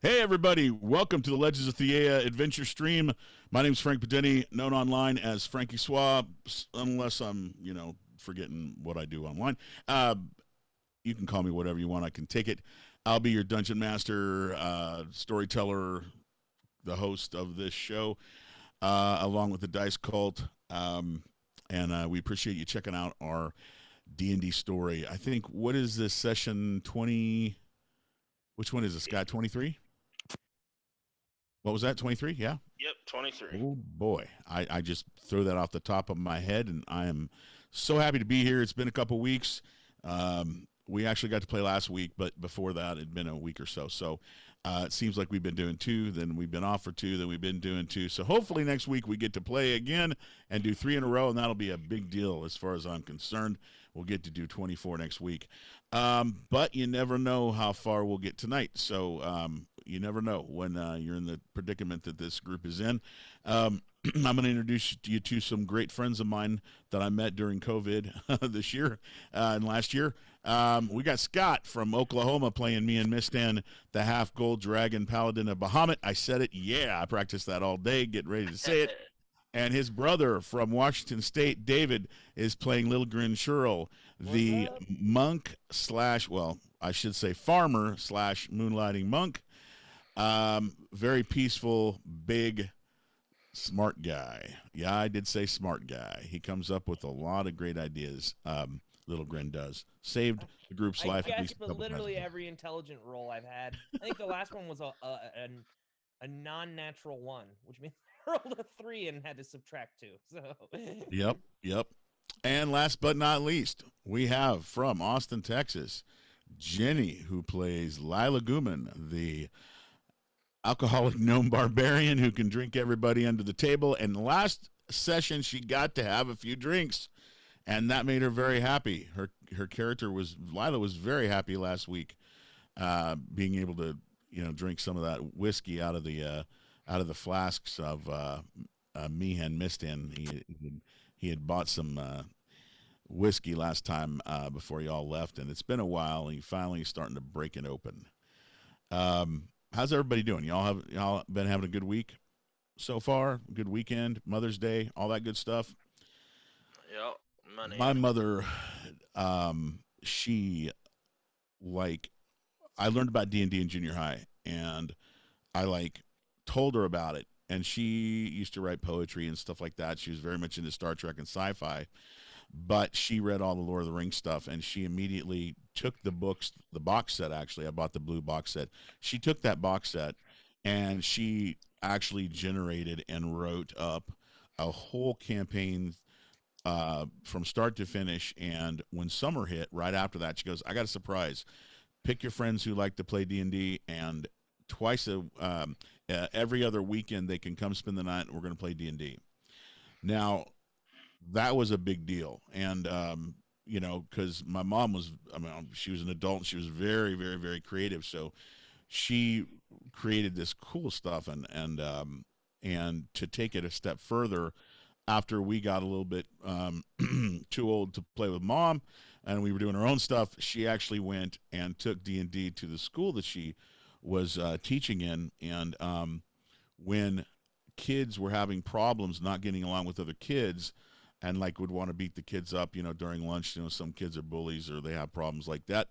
Hey, everybody. Welcome to the Legends of Theia adventure stream. My name's Frank Padeni, known online as Frankie Swab, unless I'm, forgetting what I do online. Uh, you can call me whatever you want. I can take it. I'll be your dungeon master, storyteller, the host of this show, along with the Dice Cult. And we appreciate you checking out our D&D story. I think, what is this, session 20? Which one is this, Scott? 23? What was that? 23? Yeah. Yep, 23. Oh boy, I just threw that off the top of my head, and I am so happy to be here. It's been a couple weeks. We actually got to play last week, but before that, it'd been a week or so. So it seems like we've been doing two, then we've been off for two, then we've been doing two. So hopefully next week we get to play again and do three in a row, and that'll be a big deal as far as I'm concerned. We'll get to do 24 next week. But you never know how far we'll get tonight. So you never know when you're in the predicament that this group is in. I'm going to introduce you to some great friends of mine that I met during COVID this year and last year. We got Scott from Oklahoma playing me and Mistan, the half gold dragon paladin of Bahamut. I said it. Yeah, I practiced that all day, getting ready to say it. And his brother from Washington State, David, is playing Little Grin Churl, the monk slash, well, I should say farmer slash moonlighting monk. Very peaceful, big, smart guy. Yeah, I did say smart guy. He comes up with a lot of great ideas. Little Grin does. Saved the group's I life at guess, least a but couple literally times. every intelligent roll I've had. I think the last one was a non-natural one, which means I rolled a 3 and had to subtract 2. So Yep. And last but not least, we have from Austin, Texas, Jenny, who plays Lila Guman, the alcoholic gnome barbarian who can drink everybody under the table. And last session, she got to have a few drinks, and that made her very happy. Her character was Lila was very happy last week, being able to drink some of that whiskey out of the flasks of Meehan Mistin. He had bought some whiskey last time before y'all left, and it's been a while. And he finally starting to break it open. How's everybody doing? Y'all been having a good week so far? Good weekend, Mother's Day, all that good stuff. Yep, money. My mother, she like I learned about D&D in junior high, and I told her about it. And she used to write poetry and stuff like that. She was very much into Star Trek and sci-fi, but she read all the Lord of the Rings stuff, and she immediately took the box set. Actually, I bought the blue box set. She took that box set, and she actually generated and wrote up a whole campaign from start to finish. And when summer hit, right after that, she goes, "I got a surprise. Pick your friends who like to play D&D, and every other weekend they can come spend the night, and we're going to play D&D." Now, that was a big deal. And because my mom was, I mean, she was an adult, and she was very, very, very creative. So she created this cool stuff, and to take it a step further, after we got a little bit too old to play with mom, and we were doing our own stuff, she actually went and took D&D to the school that she was teaching in. And when kids were having problems not getting along with other kids, and would want to beat the kids up, during lunch, some kids are bullies or they have problems like that,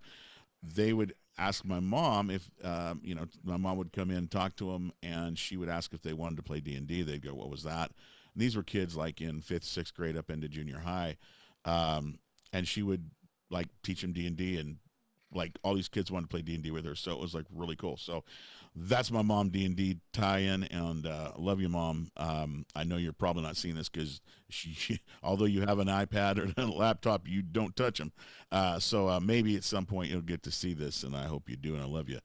they would ask my mom if, my mom would come in and talk to them, and she would ask if they wanted to play D&D. They'd go, "What was that?" And these were kids in fifth, sixth grade up into junior high. And she would teach them D&D, and all these kids wanted to play D&D with her. So it was really cool. So that's my mom D&D tie-in, and love you, Mom. I know you're probably not seeing this because although you have an iPad or a laptop, you don't touch them. So maybe at some point you'll get to see this, and I hope you do, and I love you.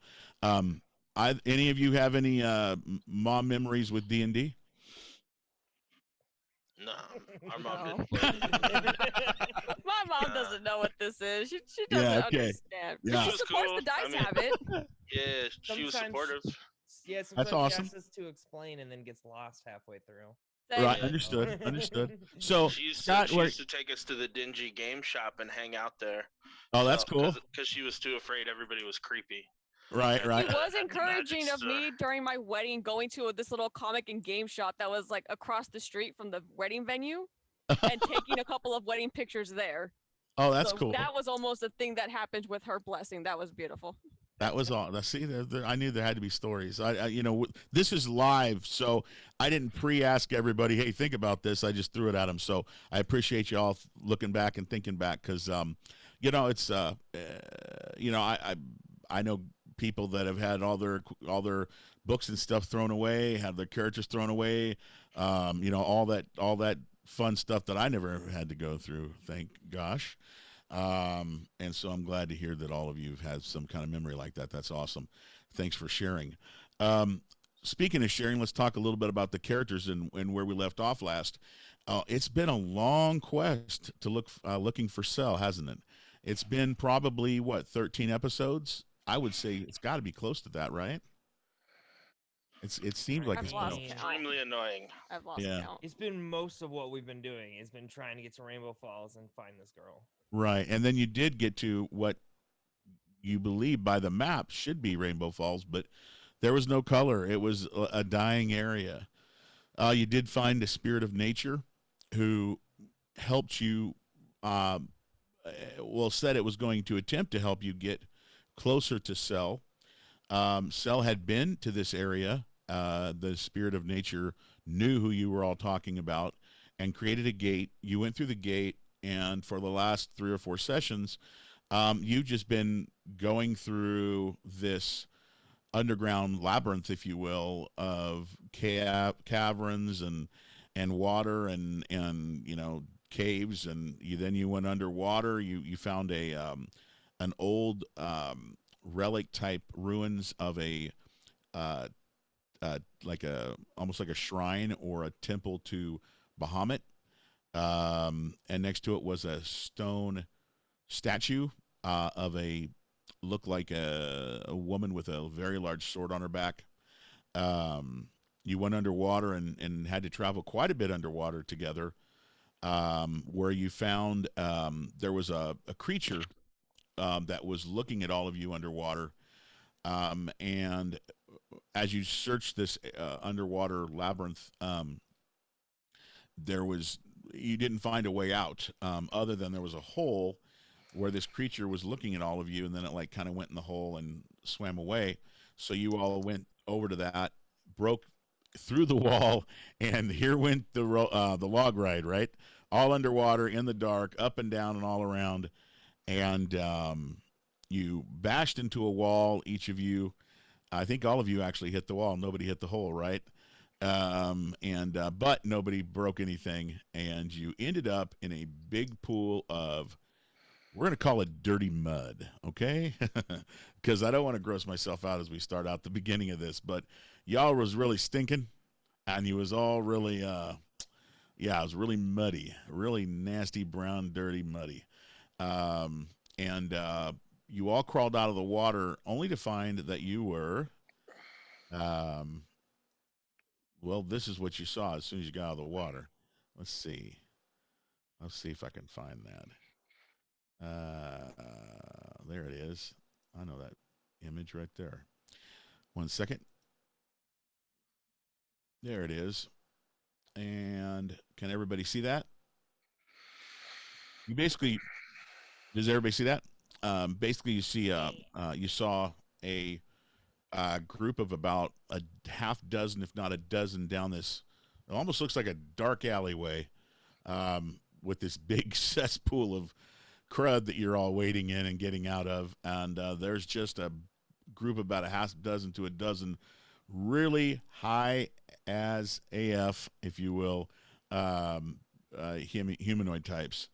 Any of you have any mom memories with D&D? No, our mom No. didn't play. My mom doesn't know what this is. She Yeah, doesn't okay. understand. Yeah. She She was supports cool. the dice I mean- habit. Yeah, she was Sometimes- supportive. yeah, sometimes awesome. she asks us to explain and then gets lost halfway through. Same. Right, Yeah. understood. So, She used, Scott, she used to take us to the dingy game shop and hang out there. oh, that's cool. Because she was too afraid everybody was creepy. Right, He right. was Magic encouraging of Star. me during my wedding going to this little comic and game shop that was like across the street from the wedding venue and taking a couple of wedding pictures there. Oh, that's So cool. that was almost a thing that happened with her blessing. That was beautiful. That was all. See, I knew there had to be stories. This is live, so I didn't pre-ask everybody. Hey, think about this. I just threw it at them. So I appreciate you all looking back and thinking back, because, it's, I know people that have had all their books and stuff thrown away, have their characters thrown away, all that fun stuff that I never had to go through. Thank gosh. And so I'm glad to hear that all of you have had some kind of memory like that. That's awesome. Thanks for sharing. Speaking of sharing, let's talk a little bit about the characters and where we left off last. It's been a long quest to looking for Cell, hasn't it? It's been probably 13 episodes. I would say it's got to be close to that, right? It seems like I've it's been lost a, count. Extremely annoying. I've lost Yeah. count. It's been most of what we've been doing. It's been trying to get to Rainbow Falls and find this girl. right. And then you did get to what you believe by the map should be Rainbow Falls, but there was no color. It was a dying area. You did find a spirit of nature who helped you, said it was going to attempt to help you get closer to Cell. Cell had been to this area. The spirit of nature knew who you were all talking about and created a gate. You went through the gate, and for the last 3 or 4 sessions, you've just been going through this underground labyrinth, if you will, of caverns and water and caves, and then you went underwater. You found an old relic type ruins of a almost like a shrine or a temple to Bahamut, and next to it was a stone statue of looked like a woman with a very large sword on her back. You went underwater and had to travel quite a bit underwater together, where you found there was a creature that was looking at all of you underwater, and as you searched this underwater labyrinth, you didn't find a way out, other than there was a hole where this creature was looking at all of you, and then it kind of went in the hole and swam away. So you all went over to that, broke through the wall, and here went the log ride, right? All underwater, in the dark, up and down and all around, and you bashed into a wall, each of you. I think all of you actually hit the wall. Nobody hit the hole, right? But nobody broke anything, and you ended up in a big pool of, we're going to call it dirty mud, okay? Because I don't want to gross myself out as we start out the beginning of this, but y'all was really stinking, and you was all really, it was really muddy, really nasty, brown, dirty, muddy. You all crawled out of the water only to find that you were, this is what you saw as soon as you got out of the water. Let's see if I can find that. There it is. I know that image right there. 1 second. There it is. And can everybody see that? Does everybody see that? Basically, you saw a group of about a half dozen, if not a dozen, down this. It almost looks like a dark alleyway, with this big cesspool of crud that you're all wading in and getting out of, and there's just a group of about a half dozen to a dozen really high as AF, if you will, humanoid types.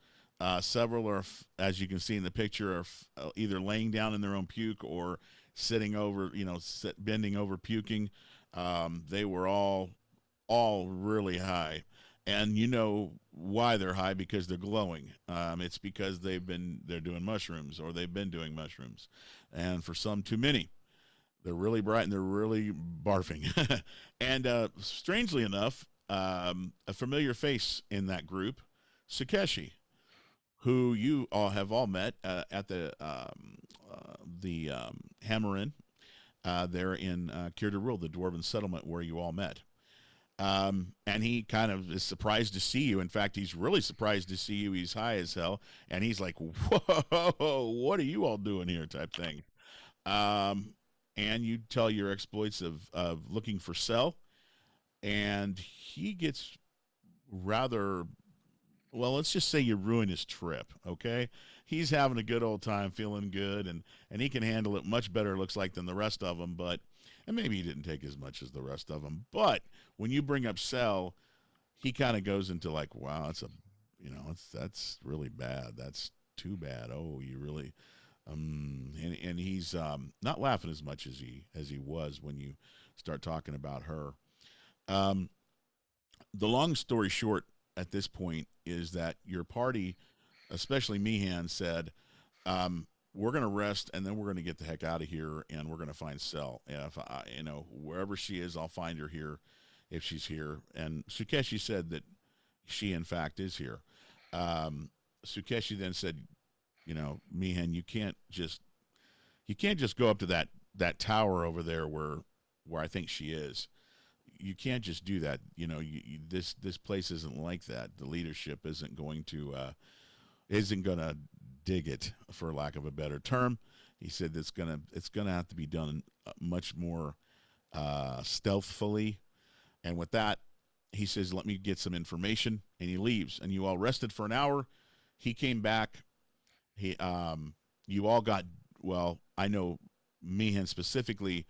Several are, as you can see in the picture, are either laying down in their own puke or sitting over, bending over puking. They were all really high. And you know why they're high, because they're glowing. It's because they're doing mushrooms, or they've been doing mushrooms. And for some, too many. They're really bright and they're really barfing. And strangely enough, a familiar face in that group, Sakeshi, who you all have all met at the Hammer Inn. there in Kier de Rule, the dwarven settlement where you all met. And he kind of is surprised to see you. In fact, he's really surprised to see you. He's high as hell, and he's like, "Whoa, what are you all doing here?" type thing. And you tell your exploits of looking for Cell, and he gets rather, well, let's just say you ruin his trip, okay? He's having a good old time, feeling good, and he can handle it much better, it looks like, than the rest of them, and maybe he didn't take as much as the rest of them, but when you bring up Cell, he kind of goes into like, wow, that's really bad. That's too bad. Oh, you really, and he's not laughing as much as he was when you start talking about her. Um, the long story short at this point is that your party, especially Meehan, said, we're going to rest and then we're going to get the heck out of here and we're going to find Cell. And if wherever she is, I'll find her here if she's here. And Sukeshi said that she, in fact, is here. Sukeshi then said, Meehan, you can't just go up to that tower over there where I think she is. You can't just do that. This place isn't like that. The leadership isn't going to dig it, for lack of a better term. He said it's gonna have to be done much more stealthily. And with that, he says, "Let me get some information," and he leaves. And you all rested for an hour. He came back. You all got, well, I know Meehan specifically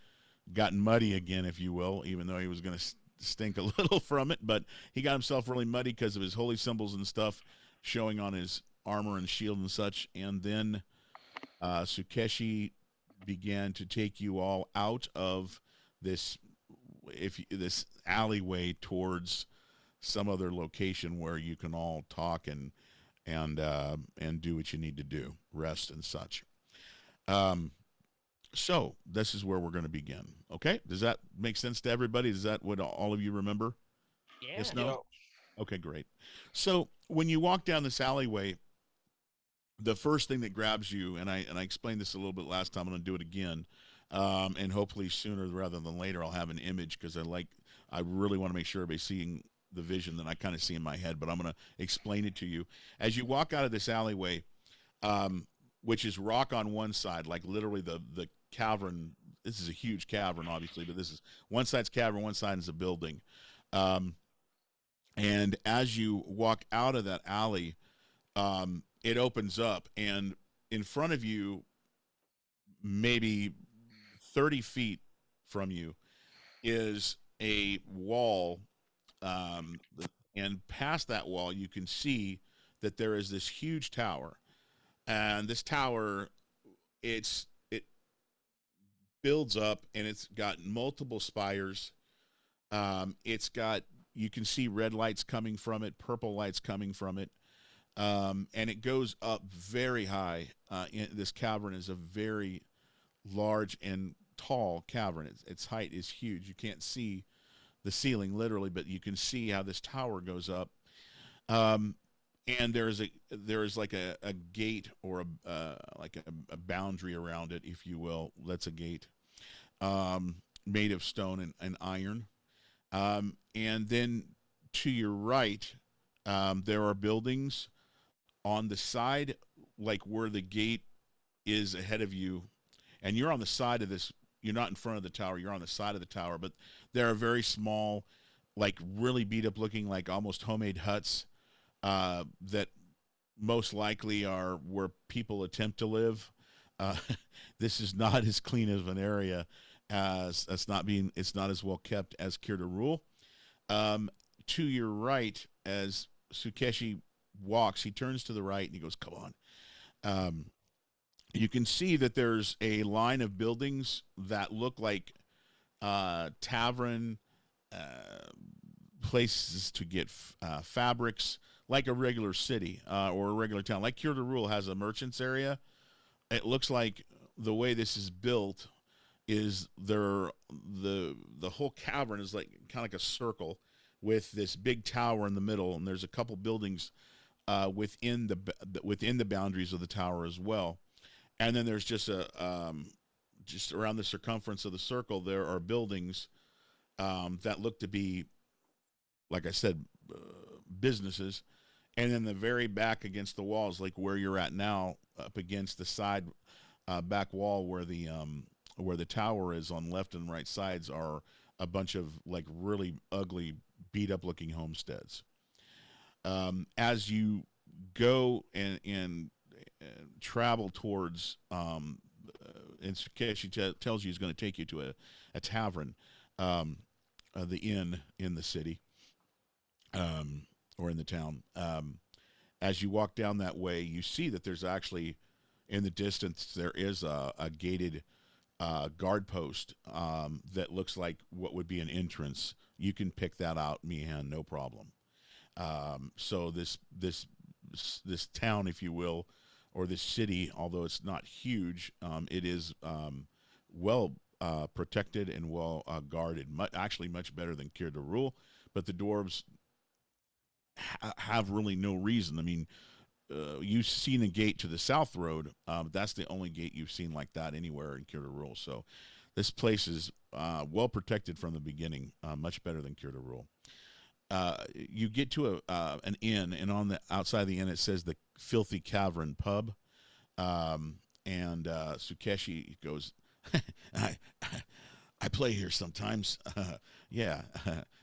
got muddy again, if you will, even though he was going to stink a little from it, but he got himself really muddy because of his holy symbols and stuff showing on his armor and shield and such. And then Sukeshi began to take you all out of this alleyway towards some other location where you can all talk and do what you need to do, rest and such. So this is where we're going to begin. Okay, does that make sense to everybody? Is that what all of you remember? Yeah. Yes, no? Okay, great. So when you walk down this alleyway, the first thing that grabs you, and I explained this a little bit last time, I'm going to do it again, and hopefully sooner rather than later I'll have an image, because I really want to make sure everybody's seeing the vision that I kind of see in my head, but I'm going to explain it to you. As you walk out of this alleyway, which is rock on one side, like literally the cavern. This is a huge cavern, obviously, but this is one side's cavern, one side is a building. And as you walk out of that alley, it opens up, and in front of you, maybe 30 feet from you, is a wall. And past that wall, you can see that there is this huge tower. And this tower, it builds up, and it's got multiple spires. You can see red lights coming from it, purple lights coming from it. And it goes up very high. This cavern is a very large and tall cavern. Its height is huge. You can't see the ceiling literally, but you can see how this tower goes up. And there is like a gate or a boundary around it, if you will. That's a gate, made of stone and iron. And then to your right, there are buildings on the side, like where the gate is ahead of you, and you're on the side of this. You're not in front of the tower. You're on the side of the tower, but there are very small, like really beat up looking, like almost homemade huts that most likely are where people attempt to live. This is not as clean of an area as it's not as well kept as Kier de Rule. To your right, as Sukeshi walks, he turns to the right and he goes, "Come on." You can see that there's a line of buildings that look like tavern places to get fabrics, like a regular city or a regular town. Like Kier de Rule has a merchants area. It looks like the way this is built is the whole cavern is like kind of like a circle with this big tower in the middle, and there's a couple buildings within the boundaries of the tower as well. And then there's just just around the circumference of the circle, there are buildings that look to be, like I said, businesses. And then the very back against the walls, like where you're at now, up against the side back wall where the tower is on left and right sides, are a bunch of like really ugly, beat up looking homesteads. As you go and travel towards, and Sukeshi tells you he's going to take you to a tavern, the inn in the city, or in the town. As you walk down that way, you see that there's actually, in the distance, there is a gated guard post that looks like what would be an entrance. You can pick that out, Mihan, no problem. So this town, if you will, or this city, although it's not huge, it is well protected and well guarded. Actually, much better than Kir Darul. But the dwarves have really no reason. I mean, you've seen a gate to the south road. That's the only gate you've seen like that anywhere in Kir Darul. So this place is well protected from the beginning, much better than Kir Darul. You get to an inn, and on the outside of the inn it says the Filthy Cavern Pub. And Sukeshi goes, I play here sometimes. Yeah.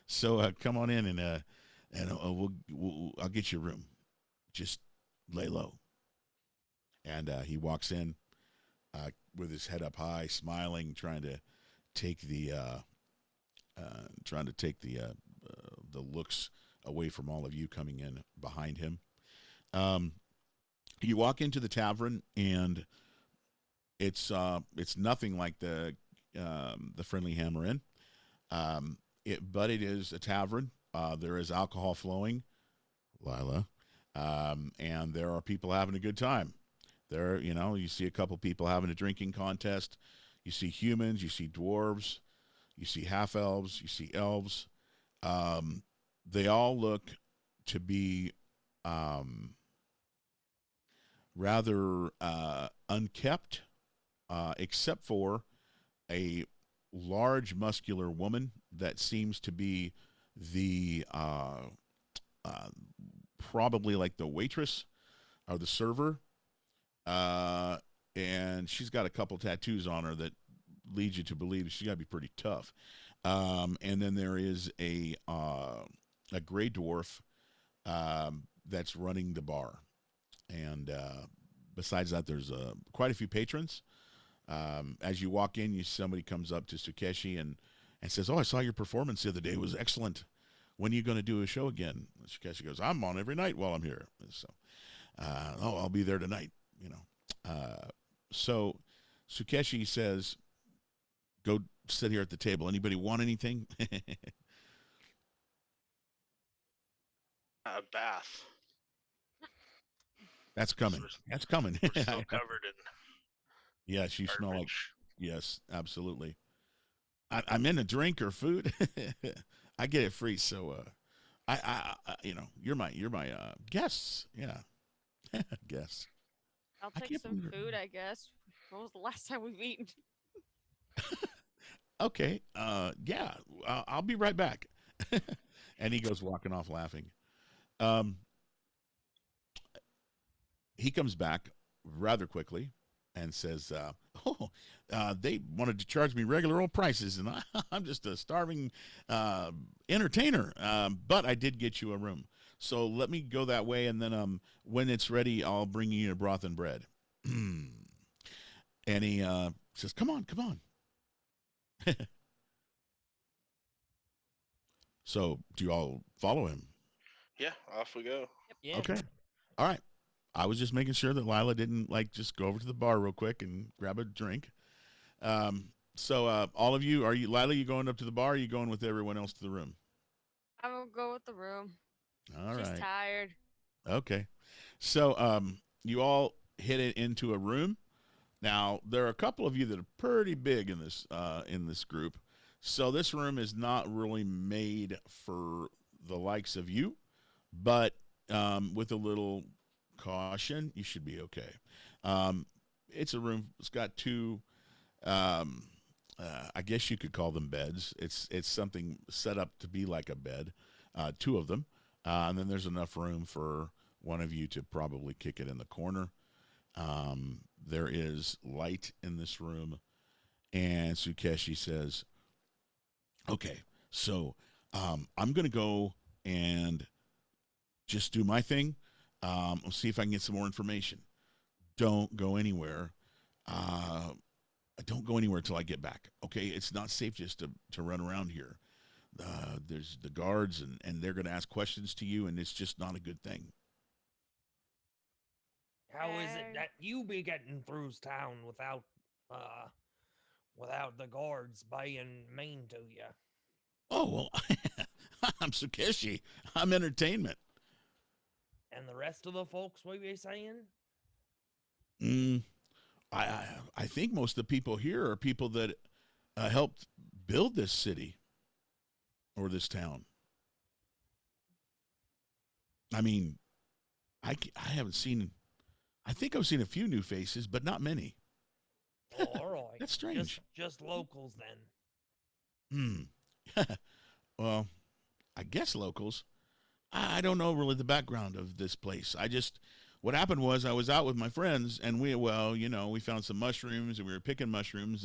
So come on in, and I'll get you a room. Just lay low. And he walks in with his head up high, smiling, trying to take the looks away from all of you coming in behind him. You walk into the tavern, and it's nothing like the Friendly Hammer Inn. But it is a tavern. There is alcohol flowing, Lila, and there are people having a good time. There, you see a couple people having a drinking contest. You see humans, you see dwarves, you see half elves, you see elves. They all look to be rather unkept, except for a large muscular woman that seems to be the probably like the waitress or the server, and she's got a couple tattoos on her that leads you to believe she's got to be pretty tough. And then there is a gray dwarf that's running the bar, and besides that, there's quite a few patrons. As you walk in, somebody comes up to Sukeshi and says, "Oh, I saw your performance the other day. It was excellent. When are you going to do a show again?" Sukeshi goes, "I'm on every night while I'm here." So, I'll be there tonight. So Sukeshi says, "Go sit here at the table. Anybody want anything?" A bath. That's coming. That's coming. We're still covered in Yes, you smell like. garbage. Yes, absolutely. I'm in a drink or food. I get it free, so you're my guests. Yeah, guests. I'll I take can't some believe it. food, I guess. When was the last time we've eaten? Okay. Yeah. I'll be right back. And he goes walking off laughing. He comes back rather quickly and says, they wanted to charge me regular old prices, and I'm just a starving entertainer. But I did get you a room. So let me go that way, and then when it's ready, I'll bring you your broth and bread. And he says, come on. So do you all follow him? Yeah, off we go. Yeah. Okay. All right. I was just making sure that Lila didn't just go over to the bar real quick and grab a drink. So all of you, Lila, you going up to the bar? Or are you going with everyone else to the room? I'm gonna go with the room. All right. She's tired. Okay. So you all hit it into a room. Now, there are a couple of you that are pretty big in this group. So this room is not really made for the likes of you, but with a little caution, you should be okay. It's a room. It's got two I guess you could call them beds. It's something set up to be like a bed, two of them, and then there's enough room for one of you to probably kick it in the corner. There is light in this room, and Sukeshi says, "Okay, so I'm gonna go and just do my thing. I'll see if I can get some more information. Don't go anywhere. Don't go anywhere until I get back. Okay, it's not safe just to run around here. There's the guards, and they're going to ask questions to you, and it's just not a good thing." How is it And- that you be getting through town without the guards being mean to you? Oh, well, I'm Sukeshi. I'm entertainment. And the rest of the folks, what you saying? Mm, I think most of the people here are people that helped build this city or this town. I mean, I haven't seen. I think I've seen a few new faces, but not many. Oh, all right. That's strange. Just locals then. Well, I guess locals. I don't know really the background of this place. What happened was I was out with my friends, and we found some mushrooms, and we were picking mushrooms,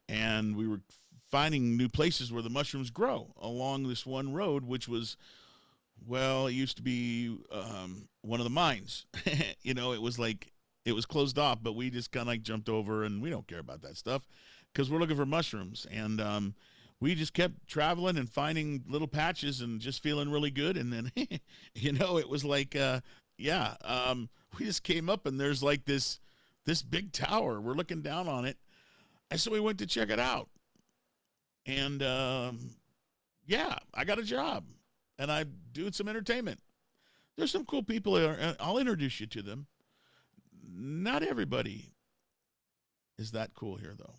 and we were finding new places where the mushrooms grow along this one road, which was, well, it used to be one of the mines. It was closed off, but we just kind of like jumped over, and we don't care about that stuff because we're looking for mushrooms. And we just kept traveling and finding little patches and just feeling really good. And then, it was like, we just came up, and there's like this big tower. We're looking down on it. And so we went to check it out. And I got a job, and I'm doing some entertainment. There's some cool people there, and I'll introduce you to them. Not everybody is that cool here, though.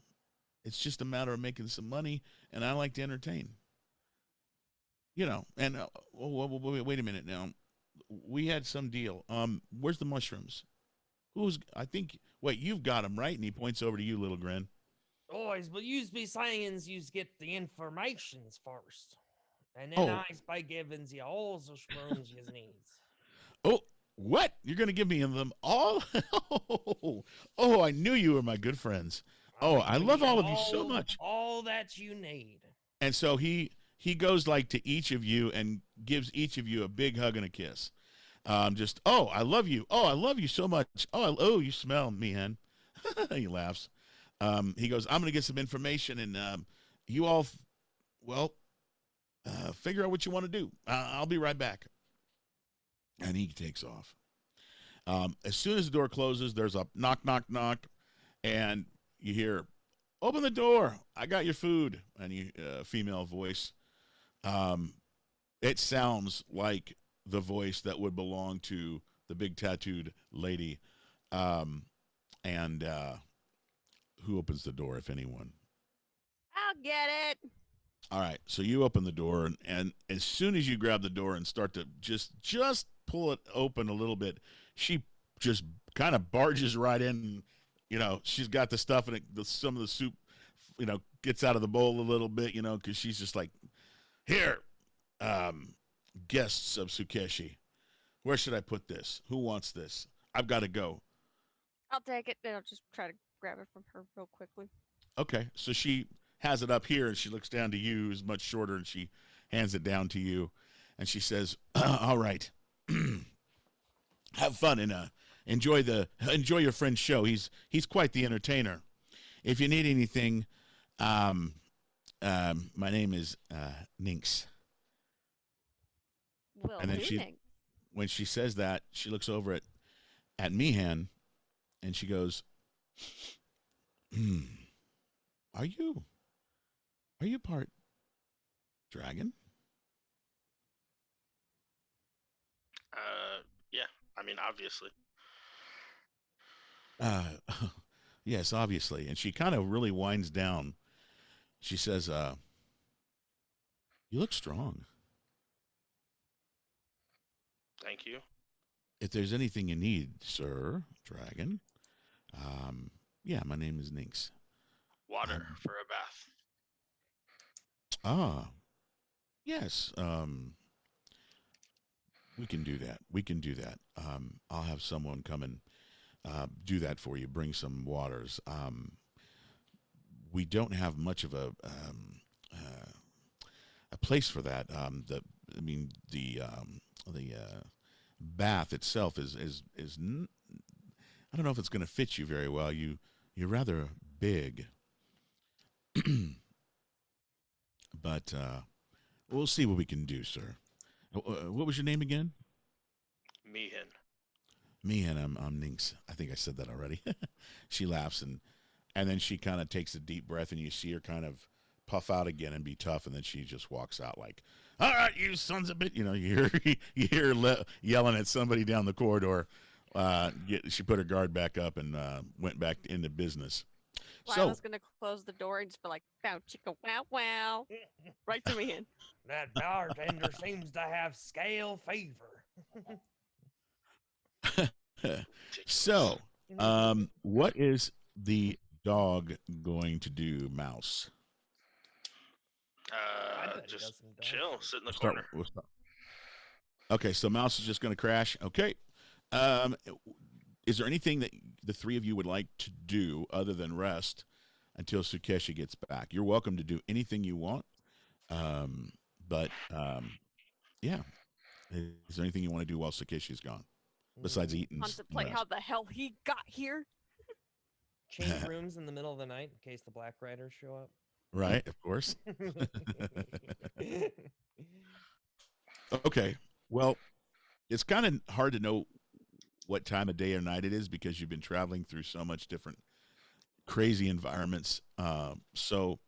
It's just a matter of making some money, and I like to entertain. And wait a minute now. We had some deal. Where's the mushrooms? Wait, you've got them, right? And he points over to you, little grin. Boys, but yous be saying yous get the informations first. And then Oh. I's by giving you all the shrooms yous needs. Oh, what? You're going to give me them all? Oh, I knew you were my good friends. Oh, I give love you all of you so much. All that you need. And so he goes like to each of you and gives each of you a big hug and a kiss. I love you. Oh, I love you so much. Oh, you smell, man. He laughs. He goes, I'm going to get some information, and you all, figure out what you want to do. I'll be right back. And he takes off. As soon as the door closes, there's a knock, knock, knock, and you hear, "Open the door. I got your food." And female voice. It sounds like the voice that would belong to the big tattooed lady. And who opens the door, if anyone? I'll get it. All right, so you open the door, and as soon as you grab the door and start to just pull it open a little bit, she just kind of barges right in. She's got the stuff, and some of the soup, gets out of the bowl a little bit, because she's just like, "Here, guests of Sukeshi, where should I put this? Who wants this? I've got to go." I'll take it. Then I'll just try to grab it from her real quickly. Okay, so she has it up here, and she looks down to you, who's much shorter, and she hands it down to you, and she says, "All right, have fun and enjoy your friend's show. He's quite the entertainer. If you need anything, my name is Ninx." Will And then do, she- thanks. When she says that, she looks over at Mihan, and she goes, Are you part dragon?" Yeah. I mean, obviously. Yes, obviously. And she kind of really winds down. She says, "You look strong. Thank you. If there's anything you need, sir, dragon, yeah, my name is Ninx." Well, water for a bath. Ah, yes. We can do that. We can do that. I'll have someone come and do that for you. Bring some waters. We don't have much of a place for that. The bath itself I don't know if it's going to fit you very well. You're rather big, but we'll see what we can do, sir. What was your name again? Meehan. Me, and I'm Ninx. I think I said that already. She laughs and then she kind of takes a deep breath and you see her kind of puff out again and be tough, and then she just walks out like, "All right, you sons of bitch!" You know, you hear her yelling at somebody down the corridor. She put her guard back up and went back into business. Lila's gonna close the door and just be like, "Bow chicka wow wow," right to me in. That bartender seems to have scale fever. So, what is the dog going to do, Mouse? I bet he does Just some dog chill, shit. sit in the Start- corner. we'll start. Okay, so Mouse is just going to crash. Okay. Um, is there anything that the three of you would like to do other than rest until Sukeshi gets back? You're welcome to do anything you want. But yeah. Is there anything you want to do while Sakeshi's gone besides eating? Contemplate how the hell he got here. Change rooms in the middle of the night in case the Black Riders show up. Right, of course. Okay. Well, it's kind of hard to know what time of day or night it is because you've been traveling through so much different crazy environments. So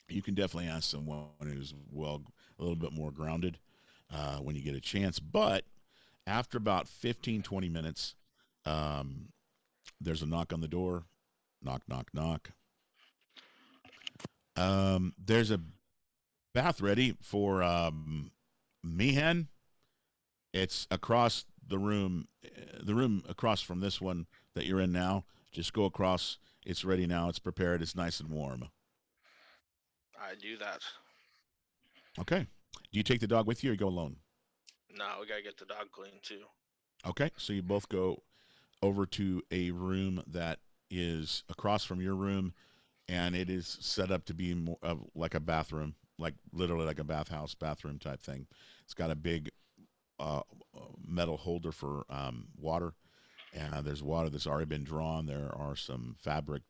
you can definitely ask someone who's a little bit more grounded when you get a chance. But after about 15, 20 minutes, there's a knock on the door. Knock, knock, knock. There's a bath ready for Meehan. It's across the room across from this one that you're in now. Just go across. It's ready now. It's prepared. It's nice and warm. I do that. Okay. Do you take the dog with you or you go alone? No, we gotta get the dog clean too. Okay. So you both go over to a room that is across from your room, and it is set up to be more like a bathroom, like literally like a bathhouse, bathroom type thing. It's got a big metal holder for water, and there's water that's already been drawn. There are some fabric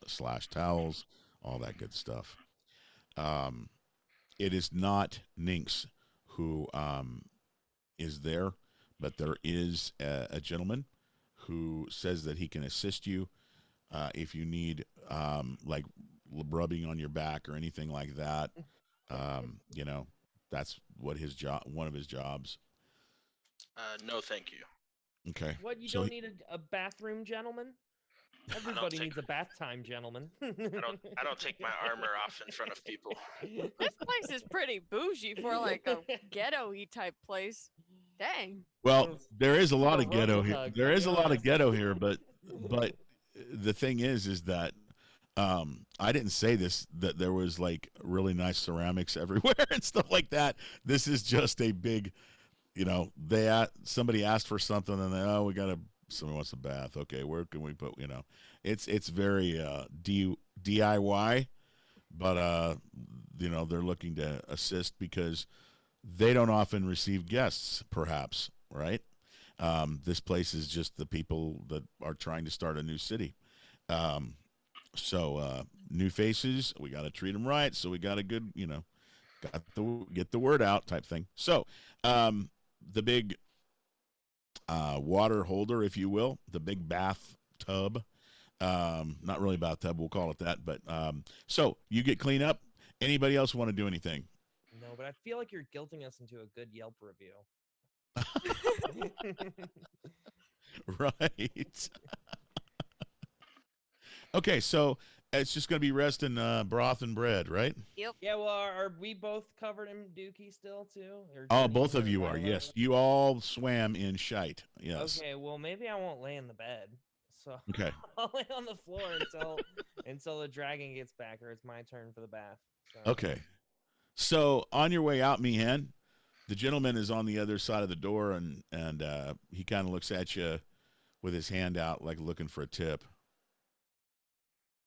/ towels, all that good stuff. It is not Ninx who is there, but there is a gentleman who says that he can assist you if you need like rubbing on your back or anything like that. You know, that's what his job, one of his jobs. No, thank you. Okay. What, you So don't need a bathroom, gentleman? Everybody take- needs a bath time, gentleman. I don't take my armor off in front of people. This place is pretty bougie for like a ghetto-y type place. Dang. Well, there is a lot The of ghetto Rosa here. hug, There to is be a lot of honest. ghetto here, but the thing is that I didn't say this that there was like really nice ceramics everywhere and stuff like that. This is just a big, you know, somebody asked for something and they somebody wants a bath. Okay, where can we put, you know, it's very DIY, but you know, they're looking to assist because they don't often receive guests, perhaps, right? This place is just the people that are trying to start a new city. So new faces, we got to treat them right. So we got a good, you know, get the word out type thing. So the big water holder, if you will, the big bath tub, not really bathtub, we'll call it that. But so you get clean up. Anybody else want to do anything? No, but I feel like you're guilting us into a good Yelp review. Right. Okay, so it's just going to be rest and broth and bread, right? Yep. Yeah, well, are we both covered in dookie still, too? Or Oh, Jenny both of or you are. Lila? Yes, you all swam in shite. Yes. Okay, well, maybe I won't lay in the bed. So Okay. I'll lay on the floor until the dragon gets back, or it's my turn for the bath. So. Okay. So on your way out, Meehan, the gentleman is on the other side of the door, and he kind of looks at you with his hand out, like looking for a tip.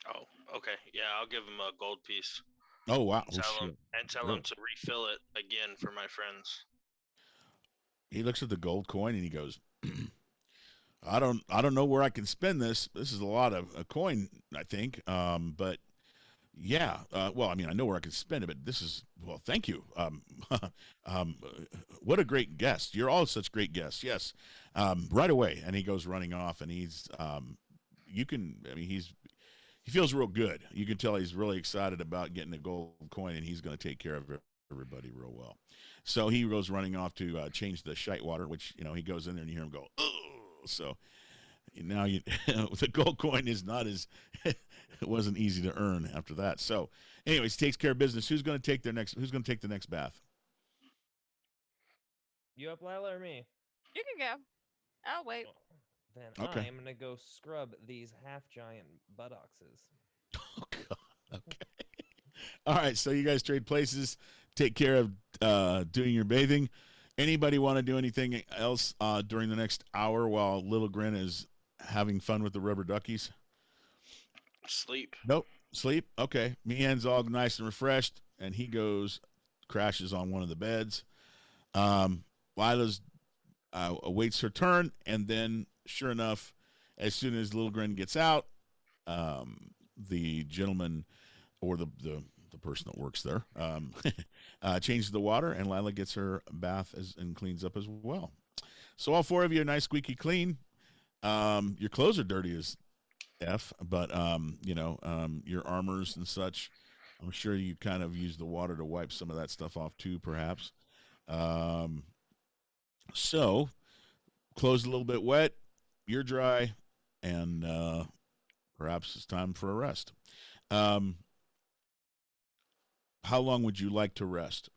Oh, okay. Yeah, I'll give him a gold piece. Oh wow! Oh, Tell him shit. and tell Really? him to refill it again for my friends. He looks at the gold coin and he goes, I don't know where I can spend this. This is a lot of a coin, I think. But yeah, well, I mean, I know where I can spend it, but this is well. Thank you. What a great guest! You're all such great guests. Yes, right away. And he goes running off, and he's you can. I mean, he feels real good. You can tell he's really excited about getting a gold coin, and he's going to take care of everybody real well. So he goes running off to change the shite water, which he goes in there and you hear him go, oh. So now the gold coin is not as it wasn't easy to earn after that. So, anyways, takes care of business. Who's going to take the next bath? You up, Lila, or me? You can go. I'll wait. Then Okay. I am gonna go scrub these half-giant buttocks. Oh God. Okay. All right. So you guys trade places. Take care of doing your bathing. Anybody want to do anything else during the next hour while Little Grin is having fun with the rubber duckies? Sleep. Nope. Sleep. Okay. Meehan's all nice and refreshed, and he crashes on one of the beds. Lila's awaits her turn, and then, sure enough, as soon as Little Grin gets out, the gentleman or the person that works there changes the water, and Lila gets her bath and cleans up as well. So all four of you are nice, squeaky clean. Your clothes are dirty as F, but your armors and such, I'm sure you kind of use the water to wipe some of that stuff off too, perhaps. So clothes a little bit wet, you're dry, and perhaps it's time for a rest. How long would you like to rest?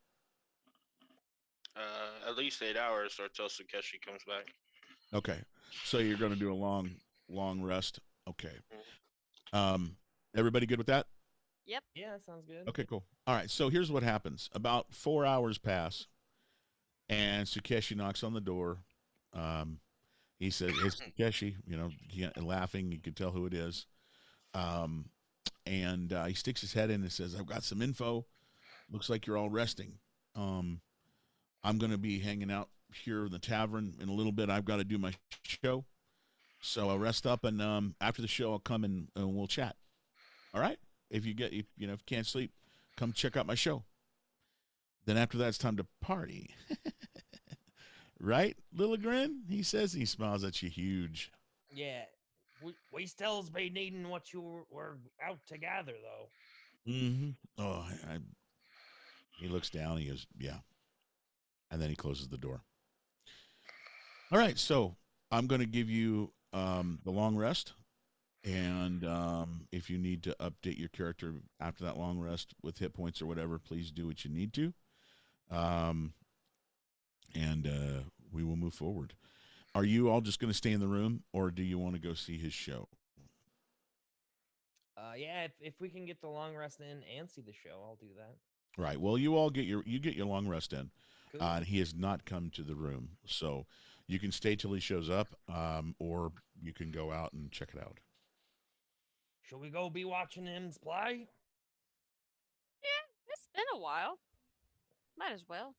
At least 8 hours or till Sukeshi comes back. Okay, so you're going to do a long rest. Okay. Everybody good with that? Yep. Yeah, that sounds good. Okay, cool. All right, so here's what happens. About 4 hours pass, and Sukeshi knocks on the door. He says, "It's Sukeshi," laughing. You can tell who it is. And he sticks his head in and says, "I've got some info. Looks like you're all resting. I'm going to be hanging out here in the tavern in a little bit. I've got to do my show. So I'll rest up, and after the show, I'll come and we'll chat. All right? If you can't sleep, come check out my show. Then after that, it's time to party." Right, Little Grin? He says. He smiles at you huge. Yeah, we still's be needing what you were out to gather, though. Mm-hmm. Oh, he looks down. He goes, "Yeah," and then he closes the door. All right, so I'm going to give you the long rest, and if you need to update your character after that long rest with hit points or whatever, please do what you need to, and we will move forward. Are you all just going to stay in the room, or do you want to go see his show? Yeah, if we can get the long rest in and see the show, I'll do that. Right. Well, you all get your long rest in. Cool. And he has not come to the room, so you can stay till he shows up, or you can go out and check it out. Shall we go be watching him play? Yeah, it's been a while. Might as well.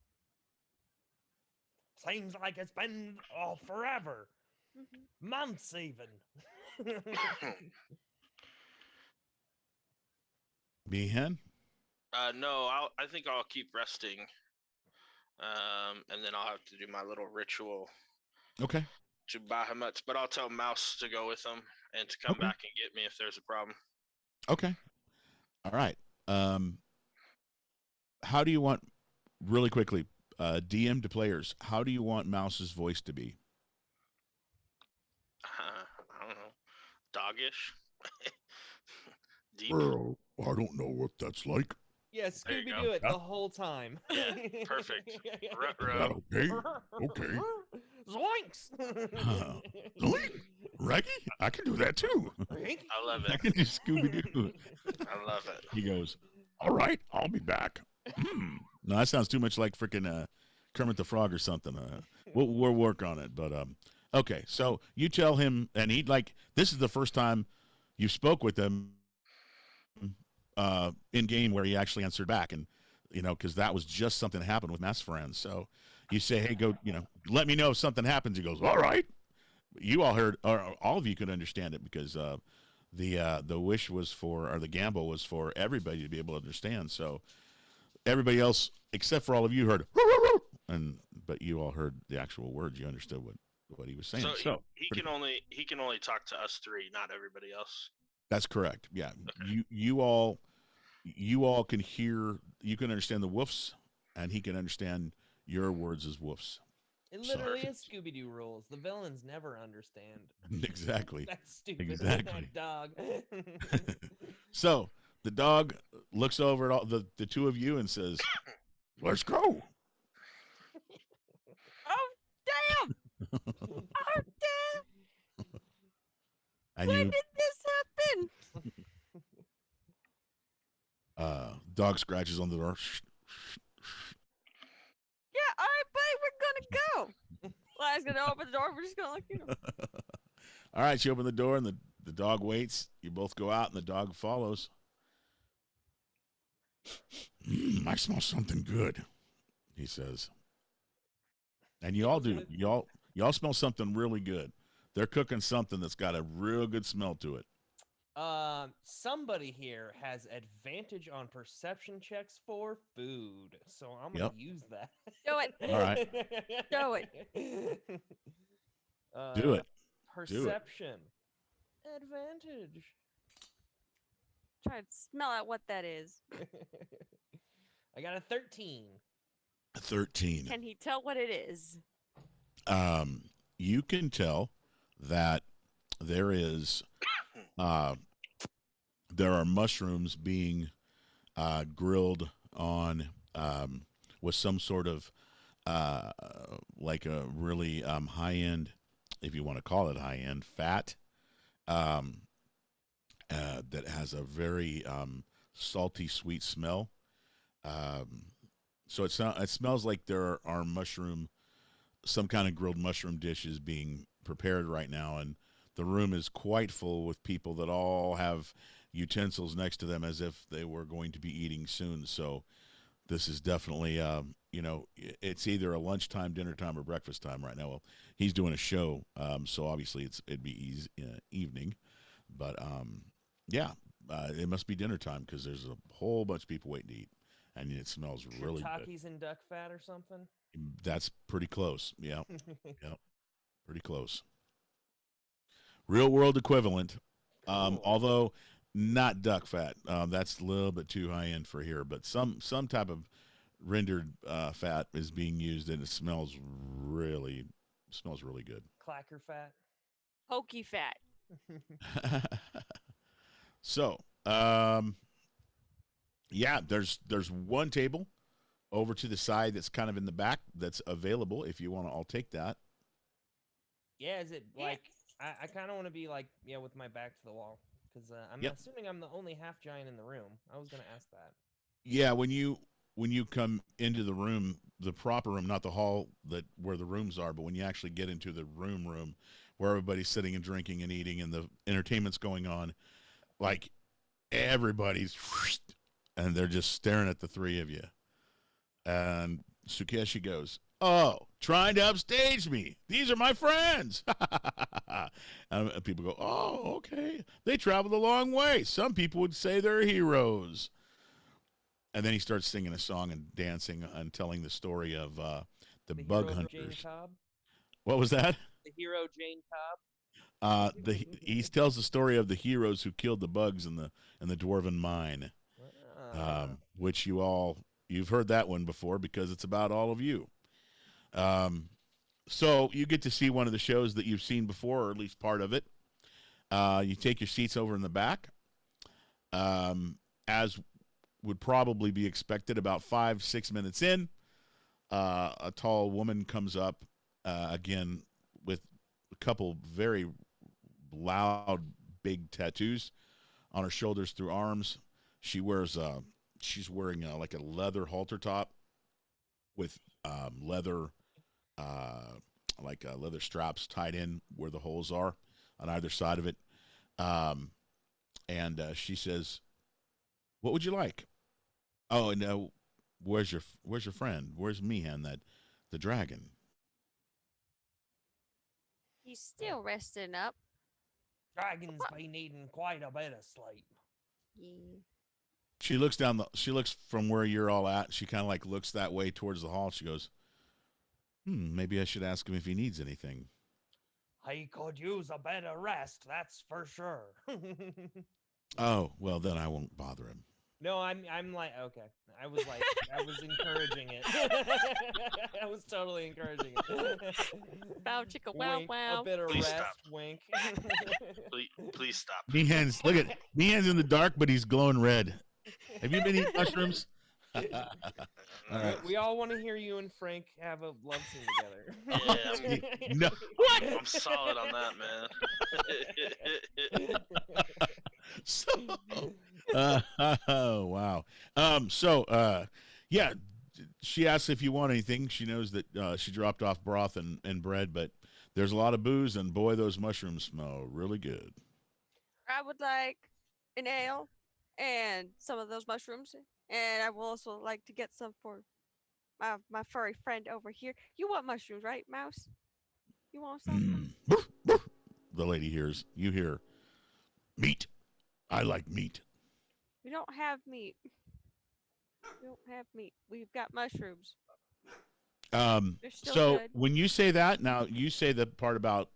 Seems like it's been forever, months even. Meehan? No, I think I'll keep resting. And then I'll have to do my little ritual Okay. to Bahamut, but I'll tell Mouse to go with him and to come Okay. back and get me if there's a problem. Okay. All right. How do you want, really quickly, DM to players, how do you want Mouse's voice to be? I don't know. Doggish? Deep? Well, I don't know what that's like. Yeah, There you Scooby go. Doo it Yeah. the whole time. Yeah, perfect. Ruh-roh. Okay. Okay. Zoinks! Zoink. Reggie, I can do that too. I love I it. can do Scooby Doo. I love it. He goes, all right, I'll be back. No, that sounds too much like freaking Kermit the Frog or something. We'll work on it. But okay, so you tell him, and he'd like, this is the first time you spoke with him in game where he actually answered back, and because that was just something that happened with Mass Friends. So you say, hey, go, let me know if something happens. He goes, all right. You all heard, or all of you could understand it because the wish was for, or the gamble was for everybody to be able to understand. So everybody else, except for all of you, heard, but you all heard the actual words. You understood what he was saying. So he can only talk to us three, not everybody else. That's correct. Yeah, Okay. you all can hear. You can understand the woofs, and he can understand your words as woofs. It So- literally is Scooby Doo rules. The villains never understand. Exactly. That's stupid. Exactly. That dog. So the dog looks over at all the two of you and says, "Let's go." Oh damn! Oh damn! And When you, did this happen? dog scratches on the door. Yeah, all right, buddy, we're gonna go. Lila's gonna open the door. We're just gonna All right, you open the door, and the dog waits. You both go out, and the dog follows. I smell something good, he says. And you all do. Y'all smell something really good. They're cooking something that's got a real good smell to it. Somebody here has advantage on perception checks for food, so I'm gonna Yep. use that. Do it. All right. Do it. Do it. Perception. Advantage. Try to smell out what that is. I got a 13. 13. Can he tell what it is? You can tell that there is there are mushrooms being grilled on with some sort of like a really high end, if you want to call it high end, fat that has a very salty, sweet smell. So it smells like there are some kind of grilled mushroom dishes being prepared right now, and the room is quite full with people that all have utensils next to them as if they were going to be eating soon. So this is definitely, it's either a lunchtime, dinner time, or breakfast time right now. Well, he's doing a show, so obviously it'd be evening, but it must be dinner time because there's a whole bunch of people waiting to eat, and it smells really good. Shiitakes and duck fat or something. That's pretty close. Yeah, pretty close. Real world equivalent, Cool. although not duck fat. That's a little bit too high end for here, but some type of rendered fat is being used, and it smells really good. Clacker fat. Pokey fat. So, there's one table over to the side that's kind of in the back that's available if you want to all take that. Yeah, is it Yeah. like I kind of want to be like with my back to the wall because I'm Yep. assuming I'm the only half giant in the room. I was gonna ask that. Yeah, when you come into the room, the proper room, not the hall where the rooms are, but when you actually get into the room where everybody's sitting and drinking and eating and the entertainment's going on, like everybody's and they're just staring at the three of you. And Sukeshi goes, "Oh, trying to upstage me. These are my friends." And people go, "Oh, okay. They traveled a long way. Some people would say they're heroes." And then he starts singing a song and dancing and telling the story of the The bug hero Jane hunters. Cobb. What was that? The hero Jane Cobb. He tells the story of the heroes who killed the bugs in the dwarven mine, which you've heard that one before because it's about all of you. So you get to see one of the shows that you've seen before, or at least part of it. You take your seats over in the back. As would probably be expected. About 5-6 minutes in, a tall woman comes up again with a couple very loud, big tattoos on her shoulders through arms. She's wearing like a leather halter top with leather leather straps tied in where the holes are on either side of it. And she says, "What would you like?" Oh, and where's your friend? Where's Meehan, the dragon? He's still resting up. Dragons be needing quite a bit of sleep. Yeah. She looks she looks from where you're all at. She kind of like looks that way towards the hall. She goes, maybe I should ask him if he needs anything. He could use a bit of rest, that's for sure. Oh, well, then I won't bother him. No, I'm like, okay. I was encouraging it. I was totally encouraging it. Bow chicka wow Wink, wow. a bit of Please rest, stop. wink. Please stop. Meehan's, look at Meehan's in the dark, but he's glowing red. Have you been eating mushrooms? All right. We all want to hear you and Frank have a love scene together. Yeah, No. I'm solid on that, man. So, oh wow. Yeah, she asks if you want anything. She knows that she dropped off broth and bread, but there's a lot of booze, and boy, those mushrooms smell really good. I would like an ale and some of those mushrooms, and I will also like to get some for my furry friend over here. You want mushrooms, right, Mouse? You want some? The lady hears. You hear meat. I like meat. We don't have meat. We don't have meat. We've got mushrooms. They're still So good. when you say that, now you say the part about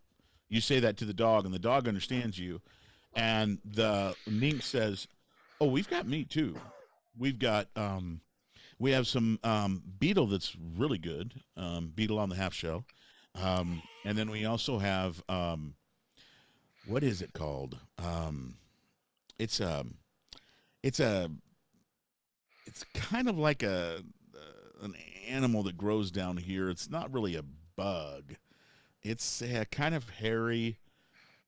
you say that to the dog, and the dog understands you, and the mink says, "Oh, we've got meat too. We've got we have some beetle that's really good, beetle on the half shell, and then we also have what is it called? It's kind of like an animal that grows down here. It's not really a bug. It's kind of hairy,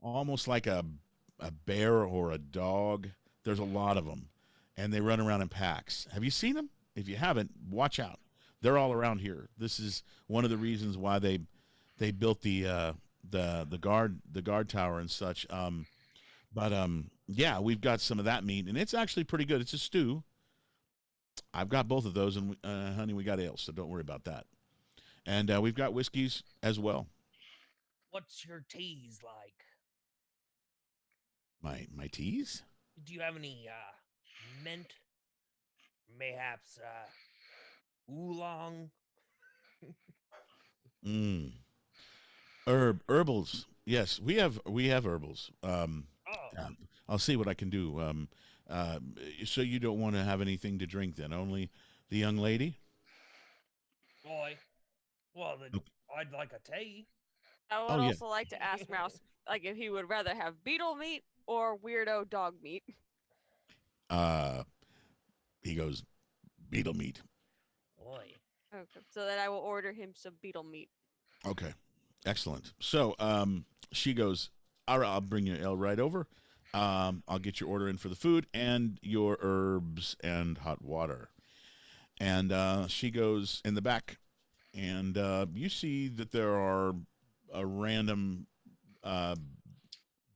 almost like a bear or a dog. There's a lot of them, and they run around in packs. Have you seen them? If you haven't, watch out. They're all around here. This is one of the reasons why they built the guard tower and such. Yeah, we've got some of that meat, and it's actually pretty good. It's a stew. I've got both of those, and honey, we got ale, so don't worry about that. And we've got whiskeys as well. What's your teas like? My teas? Do you have any mint? Mayhaps oolong? Herbals. Yes, we have herbals. Oh, I'll see what I can do. So you don't want to have anything to drink then? Only the young lady? boy. Well, I'd like a tea. I would Oh, yeah. also like to ask Mouse, like, if he would rather have beetle meat or weirdo dog meat. He goes, beetle meat. Boy. Okay, so then I will order him some beetle meat. Okay, excellent. So she goes, all right, I'll bring your ale right over. I'll get your order in for the food and your herbs and hot water. And she goes in the back, and you see that there are a random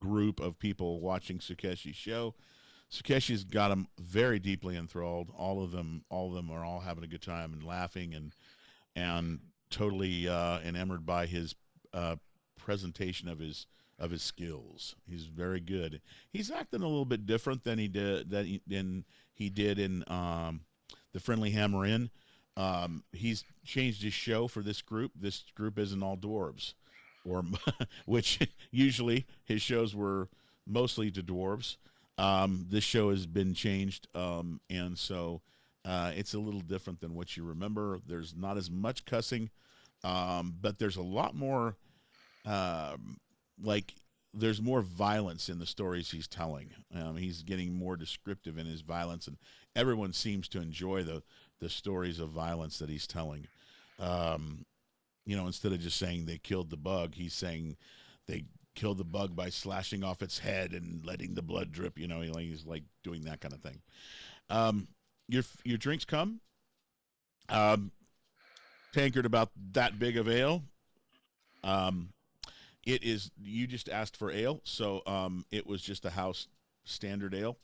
group of people watching Sukeshi's show. Sukeshi's got them very deeply enthralled. All of them are all having a good time and laughing and totally enamored by his presentation of his skills. He's very good. He's acting a little bit different than he did in the Friendly Hammer Inn. He's changed his show for this group. This group isn't all dwarves, or which usually his shows were mostly to dwarves. This show has been changed, and so it's a little different than what you remember. There's not as much cussing, but there's a lot more like there's more violence in the stories he's telling. He's getting more descriptive in his violence, and everyone seems to enjoy the stories of violence that he's telling. Um, instead of just saying they killed the bug, he's saying they killed the bug by slashing off its head and letting the blood drip. He's like doing that kind of thing. Your drinks come. Tankard about that big of ale. It is, you just asked for ale, so it was just a house standard ale.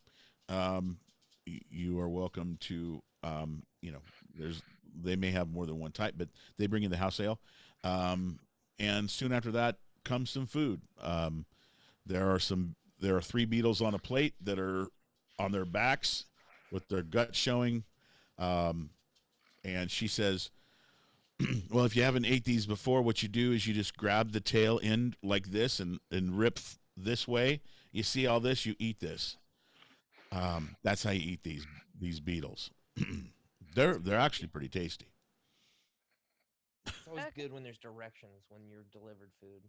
You are welcome to, they may have more than one type, but they bring in the house ale. And soon after that comes some food. There are 3 beetles on a plate that are on their backs with their guts showing. And she says, well, if you haven't ate these before, what you do is you just grab the tail end like this and rip this way. You see all this, you eat this. That's how you eat these beetles. They're actually pretty tasty. It's always good when there's directions when you're delivered food.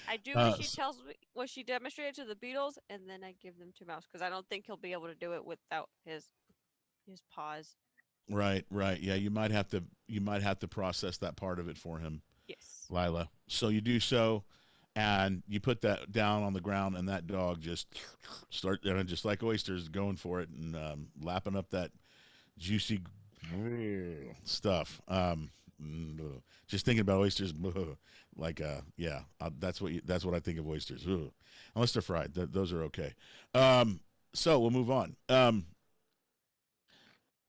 I do wish she tells me what she demonstrated to the beetles, and then I give them to Mouse because I don't think he'll be able to do it without his paws. Right. Yeah, you might have to process that part of it for him, Yes. Lila. So you do so, and you put that down on the ground, and that dog just just like oysters, going for it and lapping up that juicy stuff. Just thinking about oysters, like that's what I think of oysters. Unless they're fried, those are okay. So we'll move on.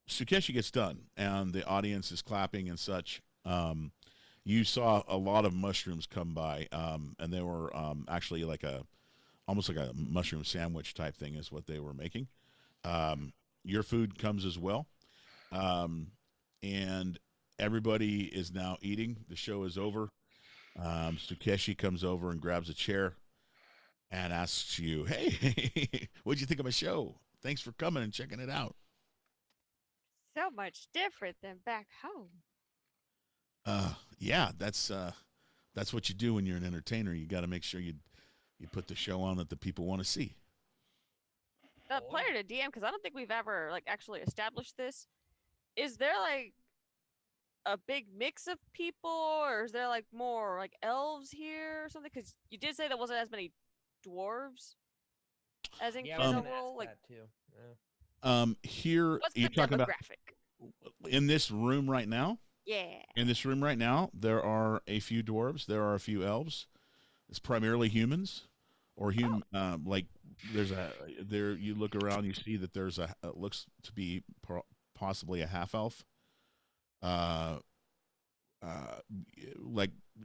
Sukeshi gets done, and the audience is clapping and such. You saw a lot of mushrooms come by, and they were actually almost like a mushroom sandwich type thing is what they were making. Your food comes as well, and everybody is now eating. The show is over. Sukeshi comes over and grabs a chair and asks you, "Hey, what'd you think of my show? Thanks for coming and checking it out." So much different than back home. Yeah, that's what you do when you're an entertainer. You got to make sure you put the show on that the people want to see. Player to DM, because I don't think we've ever actually established this. Is there a big mix of people, or is there more elves here or something? Because you did say there wasn't as many dwarves as in Yeah, General. that too. Yeah. Here What's you're the talking about demographic? in this room right now. Yeah. In this room right now, there are a few dwarves. There are a few elves. It's primarily humans, or there's there. You look around, you see that there's it looks to be possibly a half elf.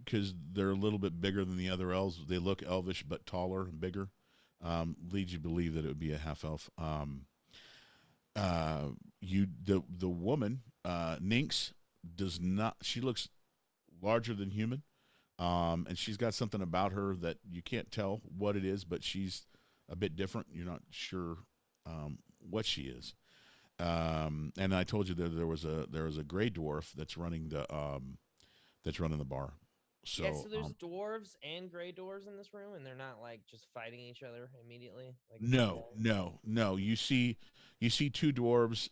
Because they're a little bit bigger than the other elves. They look elvish but taller and bigger. Leads you to believe that it would be a half elf. The woman, Nynx, does not. She looks larger than human, and she's got something about her that you can't tell what it is, but she's a bit different. You're not sure what she is. And I told you that there was a gray dwarf that's running the bar. So, yeah, so there's dwarves and gray dwarves in this room, and they're not just fighting each other immediately. No. You see 2 dwarves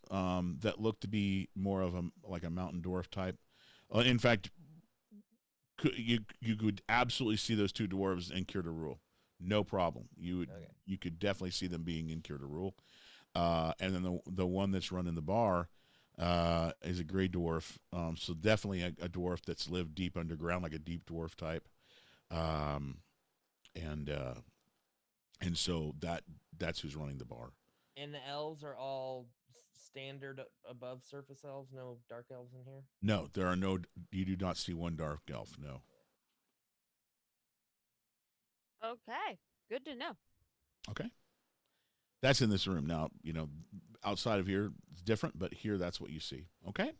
that look to be more of a mountain dwarf type. In fact, you could absolutely see those 2 dwarves in Cure to Rule, no problem. You could definitely see them being in Cure to Rule. And then the one that's running the bar is a gray dwarf. So definitely a dwarf that's lived deep underground, like a deep dwarf type. And so that's who's running the bar. And the elves are all standard above surface elves. No dark elves in here. No, there are no. You do not see one dark elf. No. Okay, good to know. Okay. That's in this room now. Outside of here, it's different, but here, that's what you see. Okay.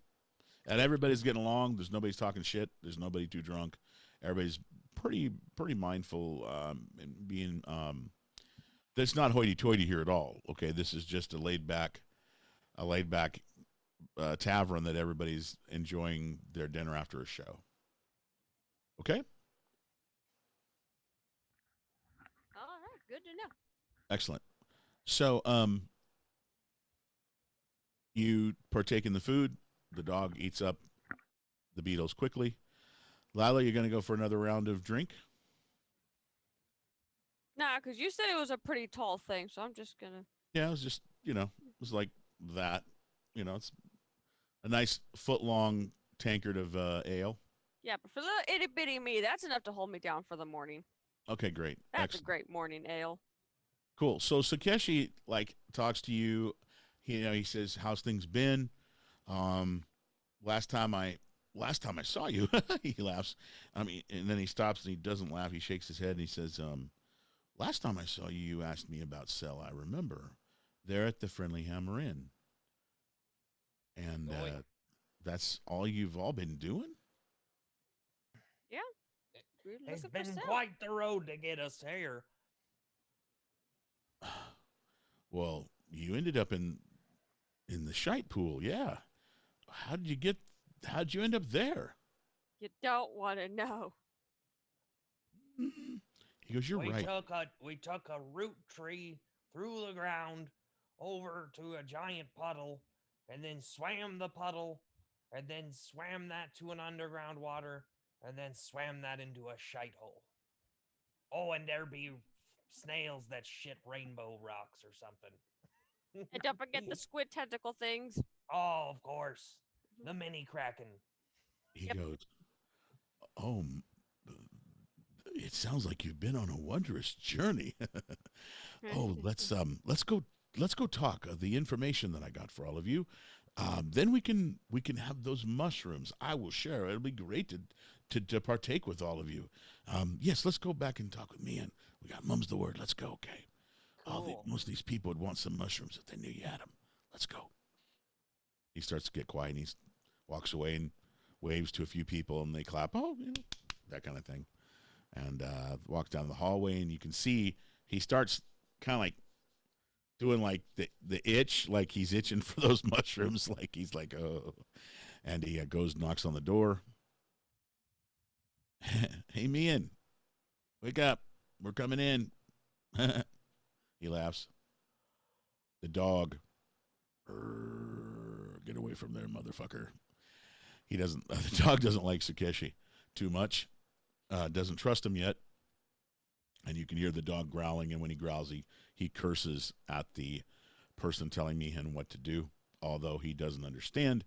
And everybody's getting along. There's nobody's talking shit. There's nobody too drunk. Everybody's pretty mindful and being. That's not hoity-toity here at all. Okay, this is just a laid back tavern that everybody's enjoying their dinner after a show. Okay. Good to know. Excellent. So, you partake in the food. The dog eats up the beetles quickly. Lila, you're going to go for another round of drink? Nah, because you said it was a pretty tall thing, so I'm just gonna. Yeah, it was just, it was like that. It's a nice foot-long tankard of ale. Yeah, but for the itty bitty me, that's enough to hold me down for the morning. Okay, great. That's Excellent. a great morning ale. Cool. So Sakeshi talks to you. He says, "How's things been? Last time I saw you," he laughs. I mean, and then he stops and he doesn't laugh. He shakes his head and he says, "Last time I saw you, you asked me about Cell. I remember there at the Friendly Hammer Inn, and that's all you've all been doing." Yeah. We're It's looking for been Cell. quite the road to get us here. Well, you ended up in the shite pool, yeah. How'd you end up there? You don't want to know. He goes, "You're right." We took a root tree through the ground over to a giant puddle, and then swam the puddle, and then swam that to an underground water, and then swam that into a shite hole. Oh, and there be snails that shit rainbow rocks or something. And don't forget the squid tentacle things. Oh, of course. The mini kraken. He Yep. goes, "Oh, it sounds like you've been on a wondrous journey." Oh, let's go talk. The information that I got for all of you. Then we can have those mushrooms. I will share. It'll be great to partake with all of you. Yes, let's go back and talk with me. And we got mum's the word. Let's go. Okay. Cool. Most of these people would want some mushrooms if they knew you had them. Let's go. He starts to get quiet and he walks away and waves to a few people and they clap. Oh, that kind of thing. And walks down the hallway and you can see he starts kind of like doing like the itch, like he's itching for those mushrooms. Like he's like, oh. And he goes, knocks on the door. "Hey, Mian, wake up. We're coming in." He laughs. The dog, "Get away from there, motherfucker." He doesn't. The dog doesn't like Sakeshi too much. Doesn't trust him yet. And you can hear the dog growling. And when he growls, he curses at the person telling Mihan what to do. Although he doesn't understand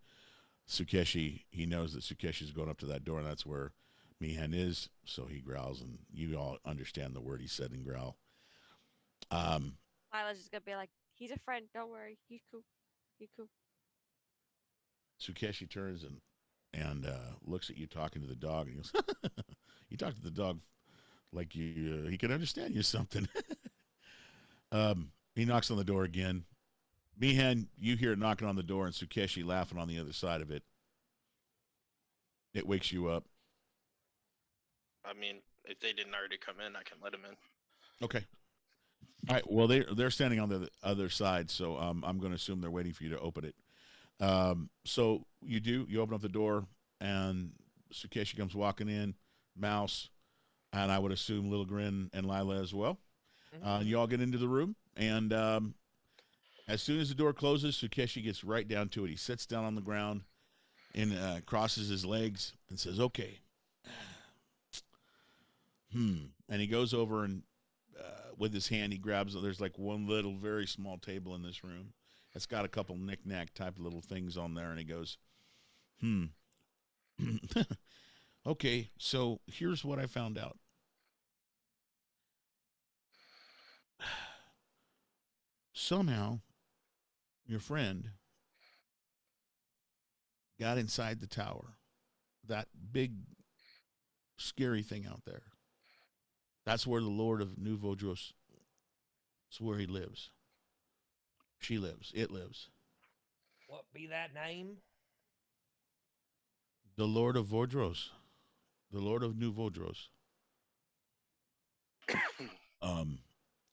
Sukeshi, he knows that Sukeshi's going up to that door, and that's where Mihan is. So he growls, and you all understand the word he said in growl. Lila's just gonna be like, "He's a friend. Don't worry. He's cool. He's cool." Sukeshi turns and looks at you talking to the dog, and he goes, "You talk to the dog like he can understand you something." He knocks on the door again. Mihan, you hear it knocking on the door, and Sukeshi laughing on the other side of it. It wakes you up. I mean, if they didn't already come in, I can let them in. Okay. All right. Well, they're standing on the other side, so I'm going to assume they're waiting for you to open it. So you open up the door, and Sukeshi comes walking in, Mouse, and I would assume Little Grin and Lila as well. You all get into the room, and as soon as the door closes, Sukeshi gets right down to it. He sits down on the ground and crosses his legs and says, "Okay." And he goes over and with his hand, he grabs, there's like one little very small table in this room. It's got a couple knick-knack type little things on there, and he goes, "Okay, so here's what I found out. Somehow, your friend got inside the tower, that big, scary thing out there. That's where the Lord of New Vodros, it's where he lives. She lives. It lives. What be that name? The Lord of Vodros. The Lord of New Vodros.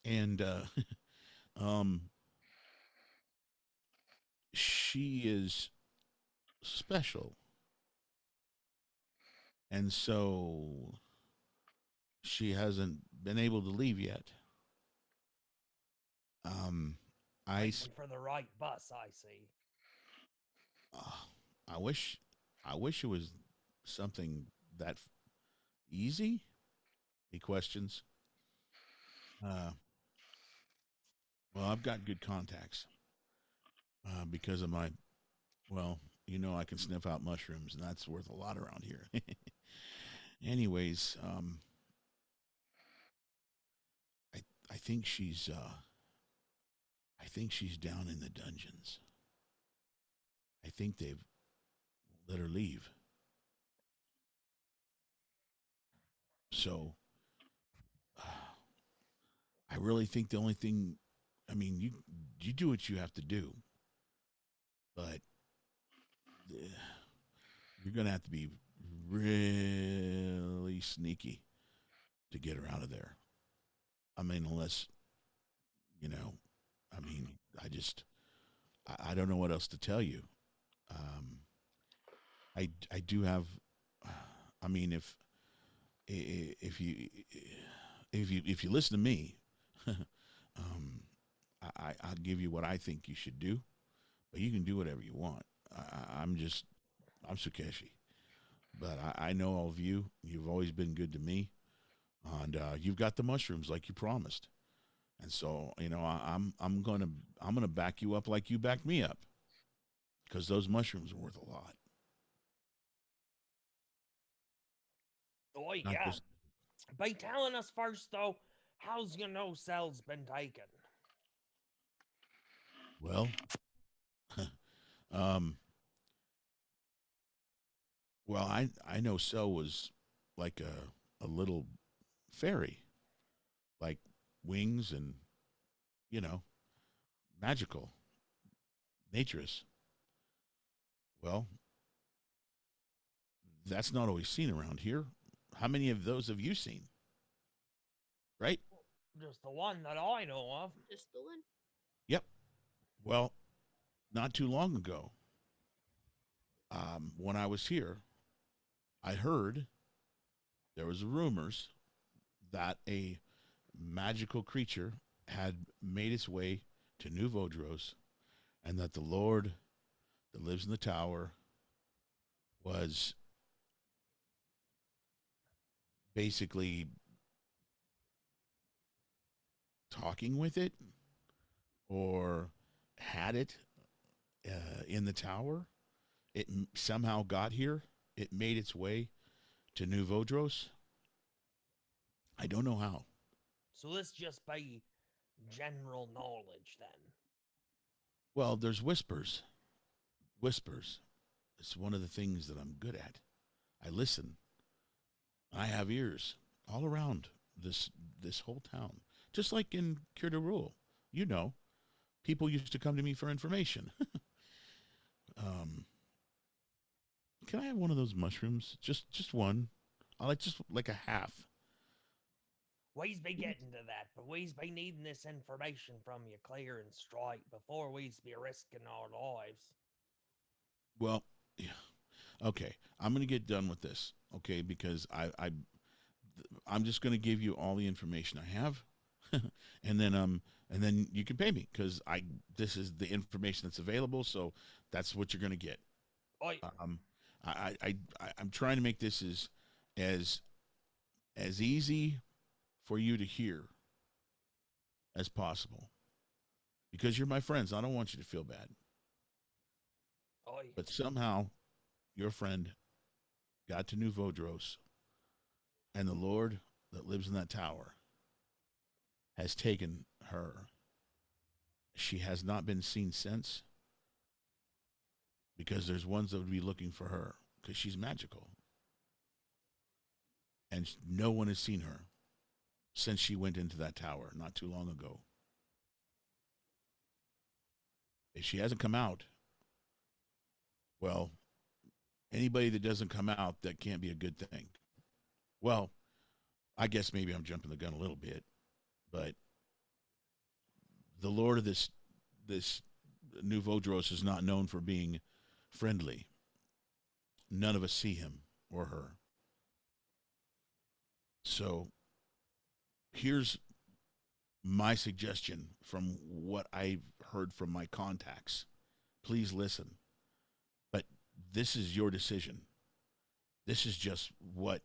And she is special. And so she hasn't been able to leave yet. I s- Waiting for the right bus, I see. uh, I wish it was something that easy. He questions. Uh, well, I've got good contacts because of my well, I can sniff out mushrooms, and that's worth a lot around here. Anyways, I I think she's down in the dungeons. I think they've let her leave. So I really think the only thing, I mean, you do what you have to do, but you're gonna have to be really sneaky to get her out of there. I mean, unless you know, I mean, I don't know what else to tell you. Um, I do have, I mean, if you if you listen to me, I'll give you what I think you should do, but you can do whatever you want. I'm Sukeshi, but I know all of you. You've always been good to me, and you've got the mushrooms like you promised. And so, I'm gonna back you up like you backed me up, because those mushrooms are worth a lot. Oh, Not yeah. just By telling us first, though, how's your no cells been taken? well, um, well, I know Cell was like a little fairy, like wings and you know magical, naturous. Well, that's not always seen around here. How many of those have you seen? Right? Just the one that I know of. Just the one. Yep. Well, not too long ago, when I was here, I heard there was rumors that a magical creature had made its way to New Vodros, and that the Lord that lives in the tower was basically talking with it or had it in the tower. It somehow got here. It made its way to New Vodros. I don't know how. So this just by general knowledge, then. Well, there's whispers. Whispers. It's one of the things that I'm good at. I listen. I have ears all around this whole town. Just like in Cure de Rule. You know, people used to come to me for information. um, can I have one of those mushrooms? Just one. I like just like a half. We's be getting to that, but we's be needing this information from you clear and straight before we's be risking our lives. Well, yeah. Okay. I'm gonna get done with this. Okay, because I'm just gonna give you all the information I have, and then you can pay me because I this is the information that's available. So that's what you're gonna get. Oi, Um, I'm trying to make this as as easy for you to hear as possible because you're my friends. I don't want you to feel bad. oi. But somehow your friend got to New Vodros, and the Lord that lives in that tower has taken her. She has not been seen since because there's ones that would be looking for her because she's magical. And no one has seen her since she went into that tower not too long ago. If she hasn't come out, well, anybody that doesn't come out, that can't be a good thing. Well, I guess maybe I'm jumping the gun a little bit, but the Lord of this New Vodros is not known for being friendly. None of us see him or her. So here's my suggestion from what I've heard from my contacts. Please listen. But this is your decision. This is just what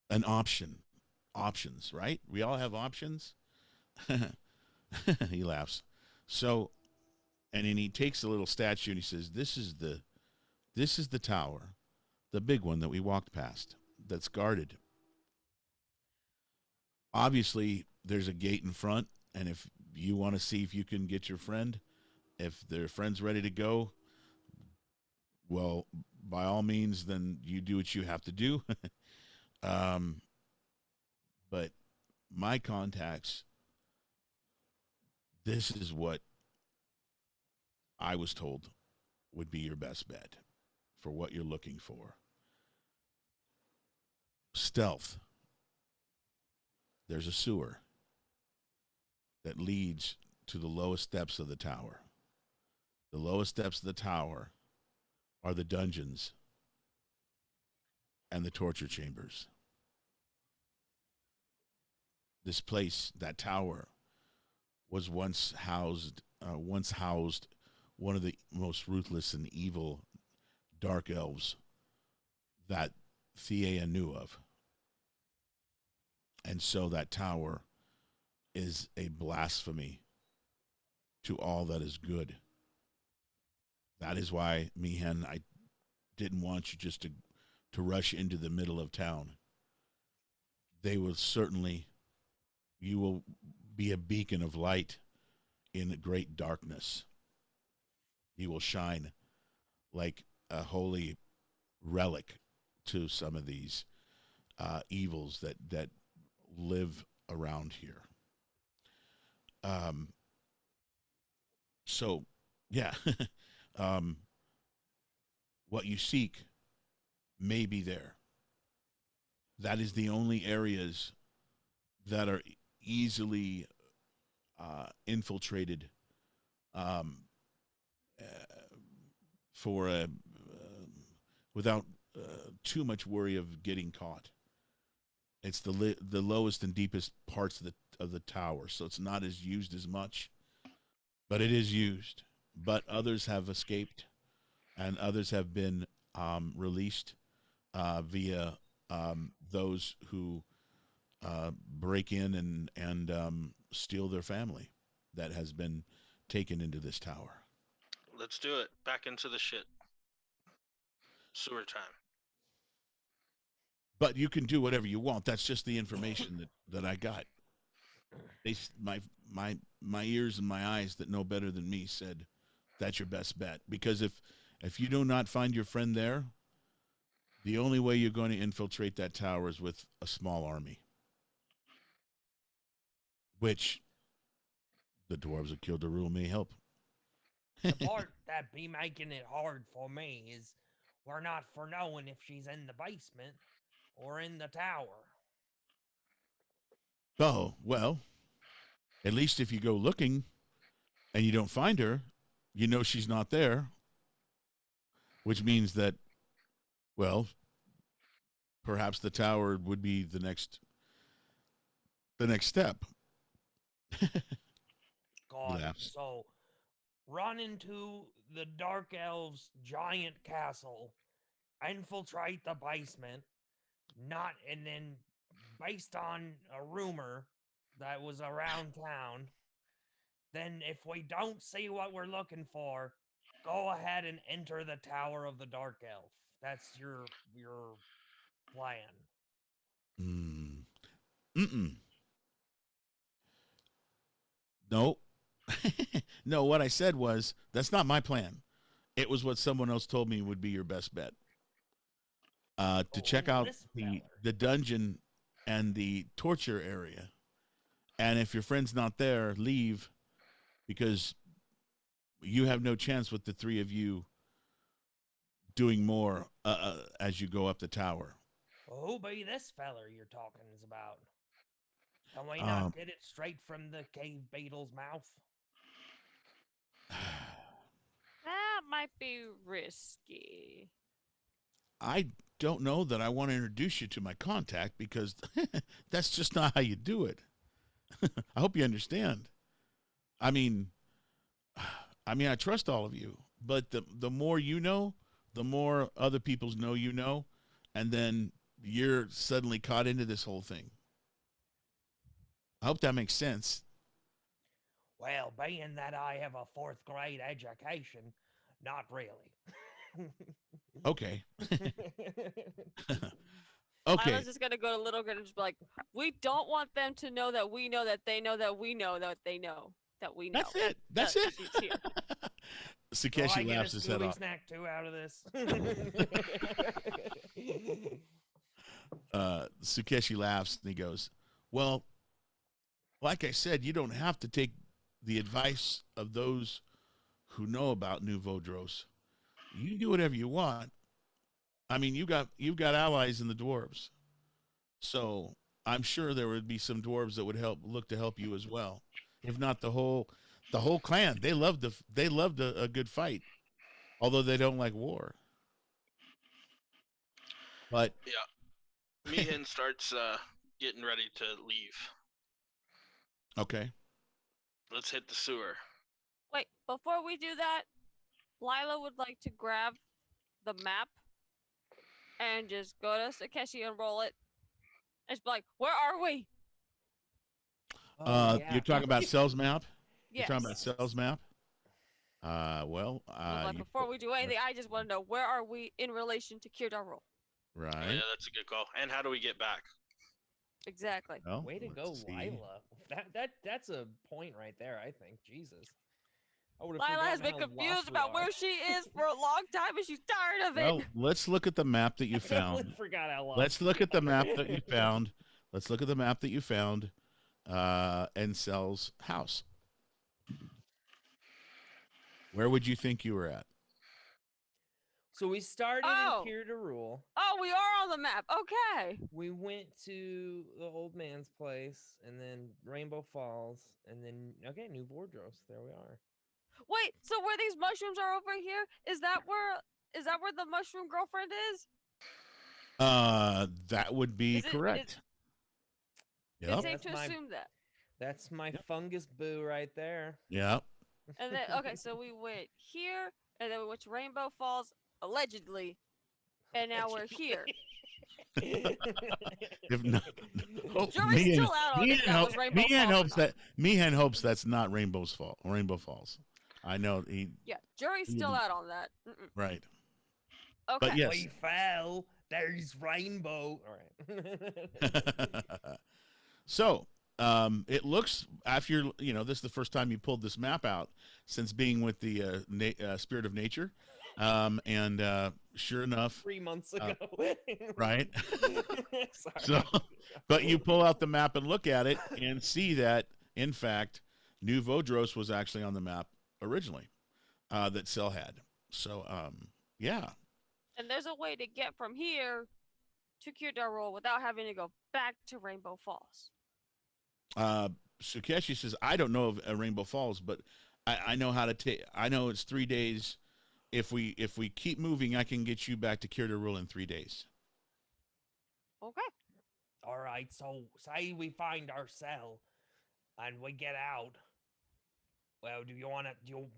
an options, right? We all have options. He laughs. So, and then he takes a little statue and he says, this is the tower, the big one that we walked past, that's guarded. Obviously, there's a gate in front, and if you want to see if you can get your friend, if their friend's ready to go, well, by all means, then you do what you have to do. But my contacts, this is what I was told would be your best bet for what you're looking for. Stealth. There's a sewer that leads to the lowest depths of the tower. The lowest depths of the tower are the dungeons and the torture chambers. This place, that tower, was once housed one of the most ruthless and evil dark elves that Thea knew of. And so that tower is a blasphemy to all that is good. That is why, Meehan, I didn't want you just to rush into the middle of town. They will certainly, you will be a beacon of light in great darkness. You will shine like a holy relic to some of these evils that live around here. So, yeah, what you seek may be there. That is the only areas that are easily infiltrated for without too much worry of getting caught. It's the lowest and deepest parts of the tower, so it's not as used as much, but it is used. But others have escaped, and others have been released via those who break in and steal their family that has been taken into this tower. Let's do it. Back into the shit. Sewer time. But you can do whatever you want. That's just the information that I got. My ears and my eyes that know better than me said that's your best bet. Because if you do not find your friend there, the only way you're going to infiltrate that tower is with a small army. Which the dwarves that killed the rule may help. The part that be making it hard for me is we're not for knowing if she's in the basement or in the tower. Oh, well, at least if you go looking and you don't find her, you know she's not there, which means that, well, perhaps the tower would be the next step. God, Laughs. so run into the Dark Elves' giant castle, infiltrate the basement, and then based on a rumor that was around town, then if we don't see what we're looking for, go ahead and enter the Tower of the Dark Elf. That's your plan. Mm-mm. No. No, what I said was, that's not my plan. It was what someone else told me would be your best bet. To check out the dungeon and the torture area. And if your friend's not there, leave, because you have no chance with the three of you doing more as you go up the tower. Who be this feller you're talking is about? Can we not get it straight from the cave beetle's mouth? That might be risky. I don't know that I want to introduce you to my contact, because that's just not how you do it. I hope you understand. I mean, I trust all of you, but the more you know, the more other people's know you know, and then you're suddenly caught into this whole thing. I hope that makes sense. Well, being that I have a fourth grade education, not really. Okay. Okay. Lila's just gonna go to Little Girl and just be like, "We don't want them to know that we know that they know that we know that they know that we know." That's it. That's that it. she's here. Do I Sakeshi get laughs a his head Scooby off. snack too out of this? Sukeshi laughs and he goes, "Well, like I said, you don't have to take the advice of those who know about New Vodros. You can do whatever you want. I mean, you've got allies in the dwarves, so I'm sure there would be some dwarves that would look to help you as well. If not the whole clan, they loved a good fight, although they don't like war. But Meehan starts getting ready to leave. okay, Let's hit the sewer. Wait, before we do that, Lila would like to grab the map and just go to Sakeshi and roll it. And just be like, "Where are we?" Oh, yeah. you're talking about Cell's map. Yes. You're talking about Cell's map. Well, But before we do anything, I just want to know, where are we in relation to Kirdarul? right. Yeah, that's a good call. And how do we get back? Exactly. Well, Way to let's go, see. Lila. That's a point right there, I think. Jesus. I would've Lila has been forgotten how confused lost we about are. where she is for a long time, and she's tired of it. Well, let's look at the map that you I totally found. forgot how lost Let's look at the map that you found. Let's look at the map that you found. And Cell's house. Where would you think you were at? So we started Oh. in Kirdarul. Oh, we are on the map. Okay. We went to the old man's place, and then Rainbow Falls, and then New Vordros. There we are. Wait, so where these mushrooms are over here? Is that where the mushroom girlfriend is? That would be Is it- correct. It's Yep. safe to That's my- assume that. That's my fungus boo right there. Yep. And then okay, so we went here, and then we went to Rainbow Falls, allegedly, and now we're here. If not, Jury's Meehan- still out on if that was Rainbow Meehan Falls or hopes not. that Meehan hopes that's not Rainbow Falls. I know he Yeah, jury's still out on that. Mm-mm. right. Okay. But yes. We fell. There's rainbow. All right. So, it looks after this is the first time you pulled this map out since being with the Spirit of Nature, and sure enough, 3 months ago. right? Sorry. So, but you pull out the map and look at it and see that, in fact, New Vodros was actually on the map originally, that Cell had. So, yeah. And there's a way to get from here to Kirdarul without having to go back to Rainbow Falls. Sukeshi says, I don't know of Rainbow Falls, but I know how to take. I know it's 3 days. If we keep moving, I can get you back to Kirdarul in 3 days. Okay. All right. So say we find our cell, and we get out. Well, do you want to?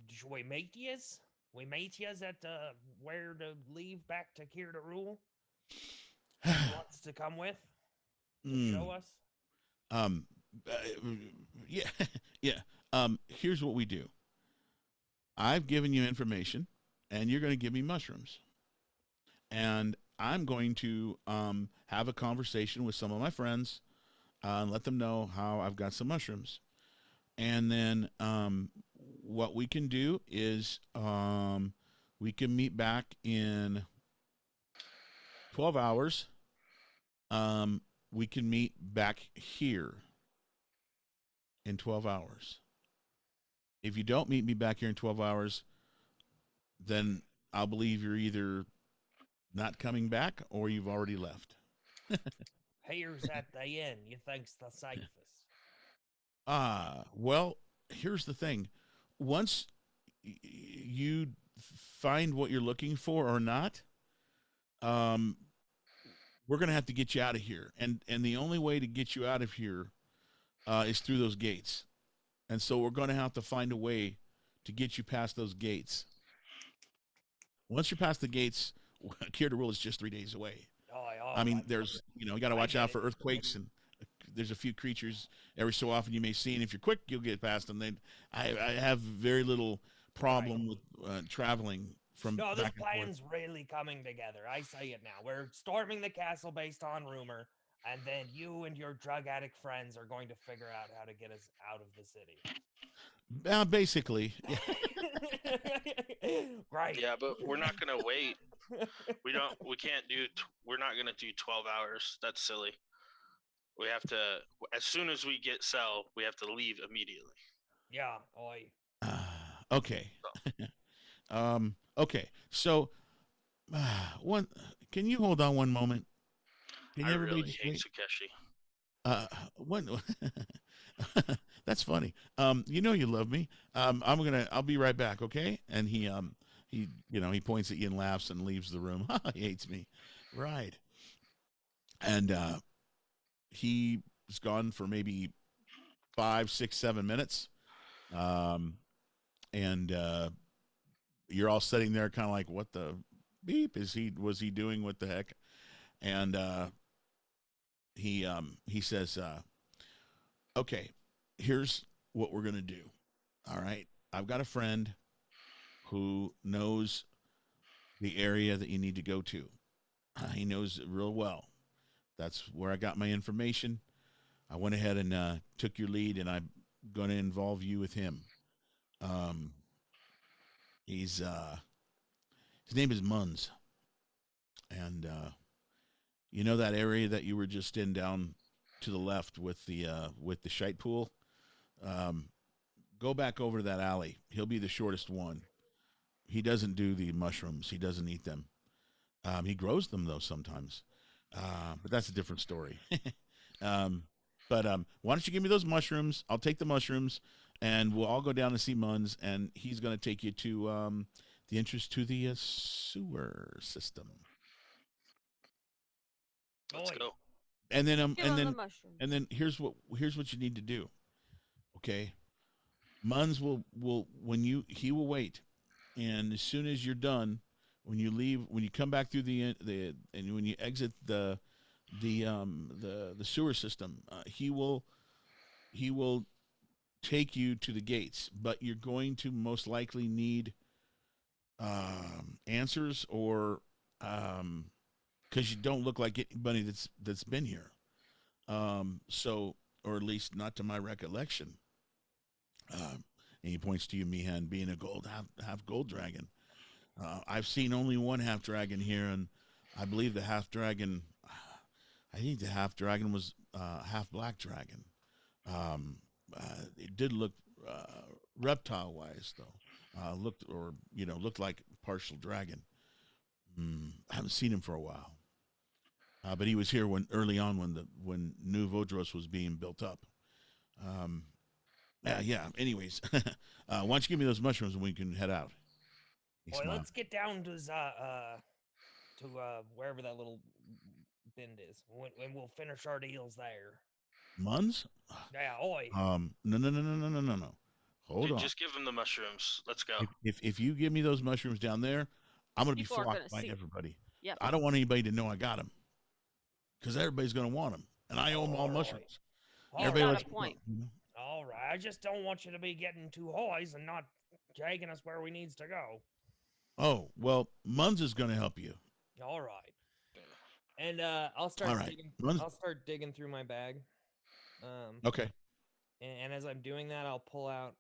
Should we meet yous? We meet yous at where to leave back to Kirdarul? Wants to come with? Mm. Show us. Yeah, yeah. Here's what we do. I've given you information, and you're going to give me mushrooms, and I'm going to have a conversation with some of my friends, and let them know how I've got some mushrooms, and then what we can do is we can meet back in 12 hours. We can meet back here in 12 hours. If you don't meet me back here in 12 hours, then I'll believe you're either not coming back or you've already left. Here's at the inn. You think's the safest? Well, here's the thing. Once you find what you're looking for or not, we're going to have to get you out of here. And the only way to get you out of here is through those gates, and so we're going to have to find a way to get you past those gates. Once you're past the gates, Cure to Rule is just 3 days away. Oh, I mean, I'm- there's you got to I watch get out for it. earthquakes, and there's a few creatures every so often you may see, and if you're quick, you'll get past them. I have very little problem with traveling from. No, this back and forth. plan's really coming together. I say it now. We're storming the castle based on rumor, and then you and your drug addict friends are going to figure out how to get us out of the city. Basically, yeah. Right. Yeah, but we're not gonna wait. We can't do. We're not gonna do 12 hours. That's silly. We have to. As soon as we get Cell, we have to leave immediately. Yeah. Oi. Okay. Okay. So, one. Can you hold on one moment? Can I everybody really just hate wait? Takeshi. One. That's funny. You love me. I'll be right back. Okay. And he points at you and laughs and leaves the room. He hates me. Right. And he's gone for maybe 5, 6, 7 minutes. And you're all sitting there kind of like, what the beep was he doing? What the heck? And he says, okay, here's what we're going to do. All right. I've got a friend who knows the area that you need to go to. He knows it real well. That's where I got my information. I went ahead and took your lead, and I'm going to involve you with him. His name is Munz. And you know that area that you were just in down to the left with the shite pool? Go back over to that alley. He'll be the shortest one. He doesn't do the mushrooms. He doesn't eat them. He grows them though sometimes. But that's a different story. But why don't you give me those mushrooms? I'll take the mushrooms, and we'll all go down and see Munz, and he's going to take you to the entrance to the sewer system. Let's Oi. go. And then Give him the mushroom. and then here's what you need to do. Okay, Munz will he will wait, and as soon as you're done, when you leave, when you come back through the and when you exit the sewer system, he will take you to the gates, but you're going to most likely need answers, or because you don't look like anybody that's been here. So, or at least not to my recollection. And he points to you, Mihan, being a half gold dragon. I've seen only one half dragon here, and I believe the half dragon. I think the half dragon was half black dragon. It did look reptile wise though. Looked like partial dragon. I haven't seen him for a while. But he was here early on when New Vodros was being built up. Yeah. Anyways, why don't you give me those mushrooms and we can head out? He Boy, smiled. let's get down to wherever that little bend is, when we'll finish our deals there. Munz? Yeah, oi. No. Hold Dude, on. just give him the mushrooms. Let's go. If you give me those mushrooms down there, I'm gonna be People are flocked gonna by see. everybody. Yep. I don't want anybody to know I got them, because everybody's gonna want them, and I owe them all Alright. mushrooms. All Everybody got likes a point. All right. I just don't want you to be getting too hoys and not taking us where we needs to go. Oh well, Munz is gonna help you. All right. And I'll start All right. digging. Munz- I'll start digging through my bag. Okay. And as I'm doing that, I'll pull out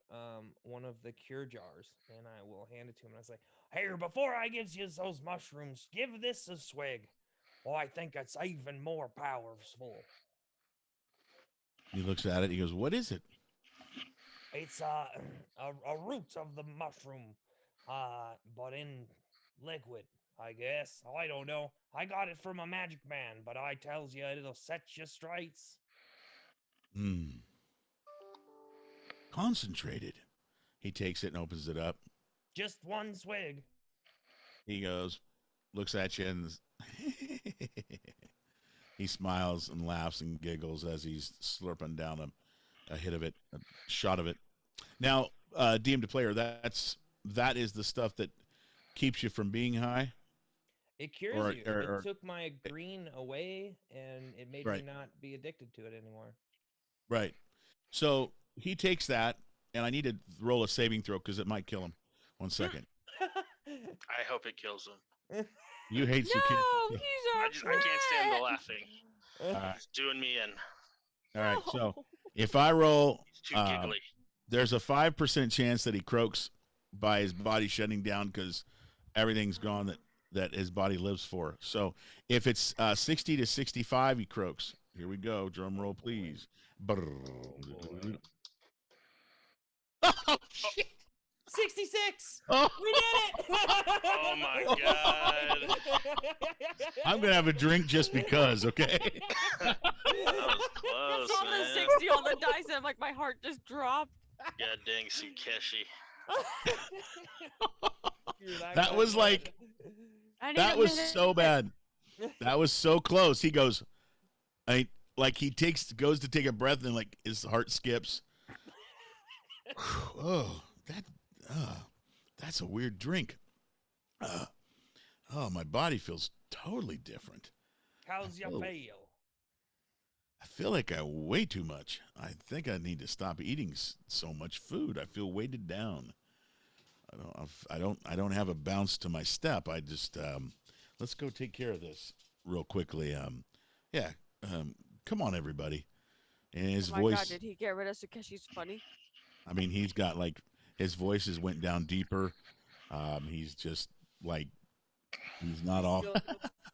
one of the cure jars and I will hand it to him. And I say, "Here, before I gives you those mushrooms, give this a swig. Oh, I think it's even more powerful. He looks at it. He goes, "What is it?" It's a root of the mushroom, but in liquid, I guess. I don't know. I got it from a magic man, but I tells you it'll set you straights." Concentrated. He takes it and opens it up. Just one swig. He goes, looks at you, and he smiles and laughs and giggles as he's slurping down a hit of it, a shot of it. Now, DM to player, that is the stuff that keeps you from being high. It cures Or- you. or- It took my green away, and it made Right. me not be addicted to it anymore. Right. So he takes that, and I need to roll a saving throw because it might kill him. 1 second. I hope it kills him. You hate No, Sukeshi. he's I, our just, I can't stand the friend. laughing. All right. It's doing me in. All right. So No. if I roll, He's too giggly. there's a 5% chance that he croaks by his body shutting down because everything's gone that his body lives for. So if it's 60 to 65, he croaks. Here we go. Drum roll, please. Oh, shit. 66. Oh, We did it! Oh my god. I'm going to have a drink just because, okay? That was close, Saw the man. 60 on the dice, and like my heart just dropped. God dang Sukeshi. That was like, I need that a was minute. so bad. That was so close. He goes, like he goes to take a breath and like his heart skips. Oh, that's a weird drink. Oh, my body feels totally different. How's you Oh. feel? I feel like I weigh too much. I think I need to stop eating so much food. I feel weighted down. I don't have a bounce to my step. I just let's go take care of this real quickly. Come on, everybody. And his Oh my voice. god, did he get rid of Sukeshi's funny? I mean, he's got like his voices went down deeper. He's just like he's not all.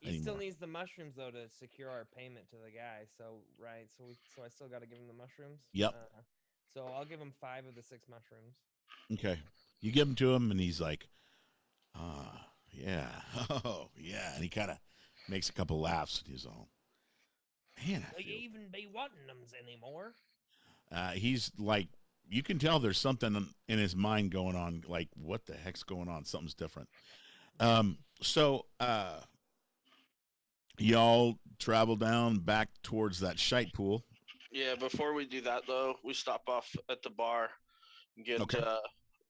He still anymore. needs the mushrooms though to secure our payment to the guy. So right, so I still got to give him the mushrooms. Yep. So I'll give him 5 of the 6 mushrooms. Okay, you give them to him, and he's like, yeah, oh yeah, and he kind of makes a couple laughs. And he's all, man, I Will you feel even be wanting them anymore? he's like, you can tell there's something in his mind going on. Like, what the heck's going on? Something's different. So y'all travel down back towards that shite pool. Yeah, before we do that though, we stop off at the bar and get Okay.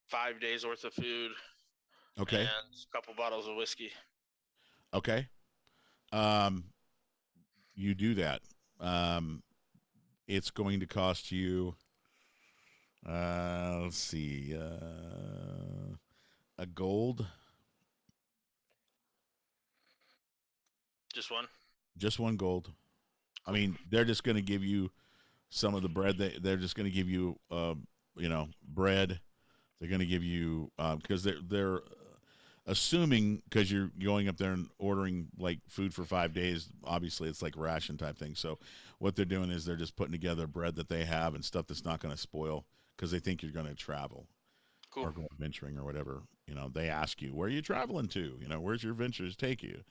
5 days worth of food Okay. and a couple bottles of whiskey. Okay. You do that. It's going to cost you, let's see, a gold. Just one. Just 1 gold. I mean, they're just going to give you some of the bread. They're just going to give you, bread. They're going to give you because they're assuming because you're going up there and ordering like food for 5 days. Obviously, it's like ration type thing. So what they're doing is they're just putting together bread that they have and stuff that's not going to spoil because they think you're going to travel Cool. or go venturing or whatever. They ask you, where are you traveling to? Where's your ventures take you?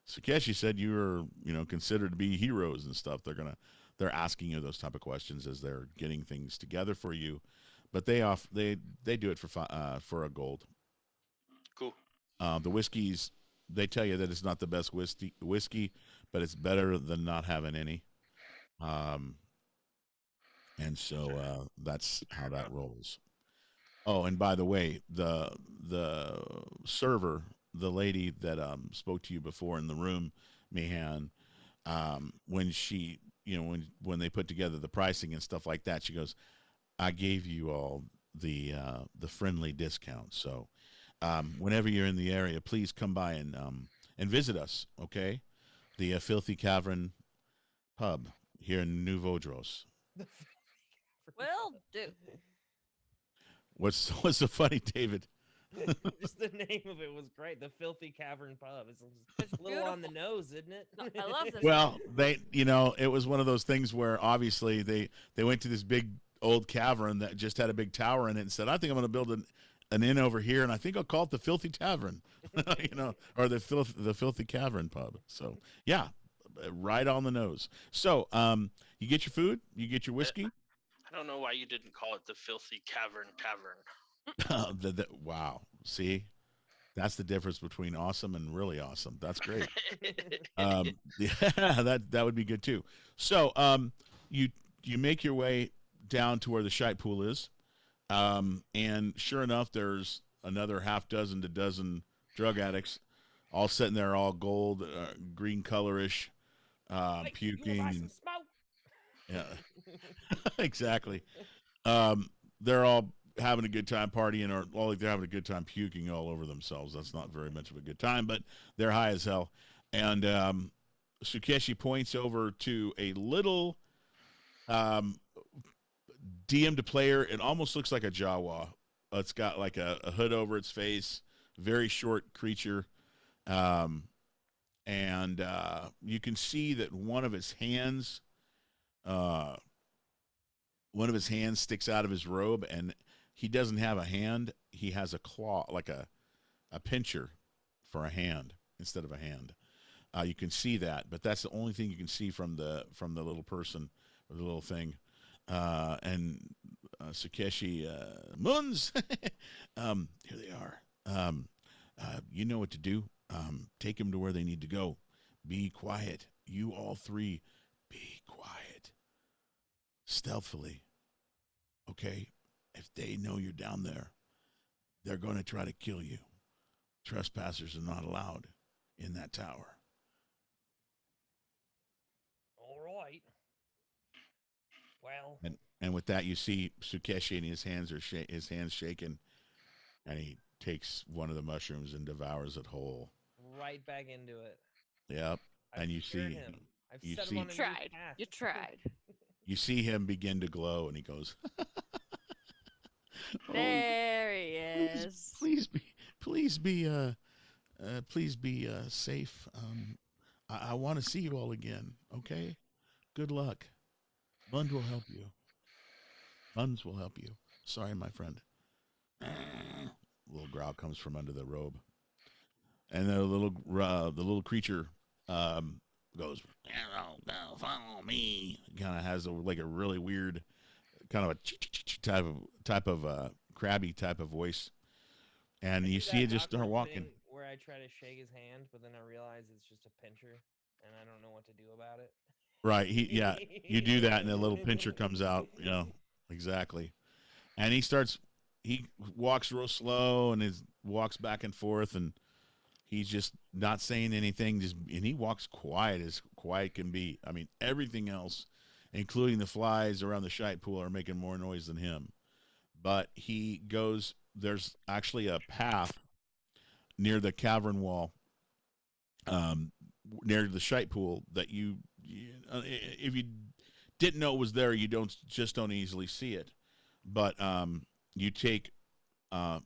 Sukeshi said you were, considered to be heroes and stuff. They're asking you those type of questions as they're getting things together for you, but they do it for a gold. Cool. The whiskeys, they tell you that it's not the best whiskey, but it's better than not having any. And so that's how that rolls. Oh, and by the way, the server, the lady that spoke to you before in the room, Mehan, when she, when they put together the pricing and stuff like that, she goes, "I gave you all the friendly discount. So whenever you're in the area, please come by and visit us. Okay, the Filthy Cavern pub here in New Vodros. Will do. What's so funny, David? Just the name of it was great. The Filthy Cavern Pub. It's It's a little on the beautiful. nose, isn't it? No, I love this. Well, it was one of those things where obviously they went to this big old cavern that just had a big tower in it and said, I think I'm going to build an inn over here, and I think I'll call it the Filthy Tavern, or the Filthy Cavern Pub. So yeah, right on the nose. So you get your food, you get your whiskey. I don't know why you didn't call it the Filthy Cavern Tavern. Wow, see, that's the difference between awesome and really awesome. That's great. Yeah, that would be good too. So you make your way down to where the shite pool is, and sure enough, there's another half dozen to dozen drug addicts, all sitting there, all gold, green colorish, Hey, puking. you wanna buy some And, smoke? yeah, exactly. They're all having a good time partying, or well, like they're having a good time puking all over themselves. That's not very much of a good time, but they're high as hell. And Sukeshi points over to a little DM to player. It almost looks like a Jawa. It's got like a hood over its face, very short creature. And you can see that one of his hands sticks out of his robe, and he doesn't have a hand. He has a claw, like a pincher for a hand instead of a hand. You can see that, but that's the only thing you can see from the little person or the little thing. And Sukeshi, Moons, here they are. You know what to do. Take them to where they need to go. Be quiet. You all three, be quiet. Stealthily. Okay? If they know you're down there, they're going to try to kill you. Trespassers are not allowed in that tower. All right. Well, And with that, you see Sukeshi, and his hands shaking, and he takes one of the mushrooms and devours it whole. right back into it. Yep. I've And you cured see him. I've you set see- him on a new Tried. path. You tried. you see him begin to glow, and he goes, "Oh, There he is. please be safe. I want to see you all again. Okay, good luck. Buns will help you. Buns will help you. Sorry, my friend." Little growl comes from under the robe, and the little creature goes, "Follow me." Kind of has a really weird, kind of a type of crabby type of voice, and I you do see that it just start awkward walking. thing where I try to shake his hand, but then I realize it's just a pincher, and I don't know what to do about it. Right. You do that, and a little pincher comes out. Exactly. And he walks real slow, and walks back and forth, and he's just not saying anything. And he walks quiet as quiet can be. I mean, everything else, including the flies around the shite pool, are making more noise than him. But there's actually a path near the cavern wall, near the shite pool that if you didn't know it was there, you don't easily see it. But you take a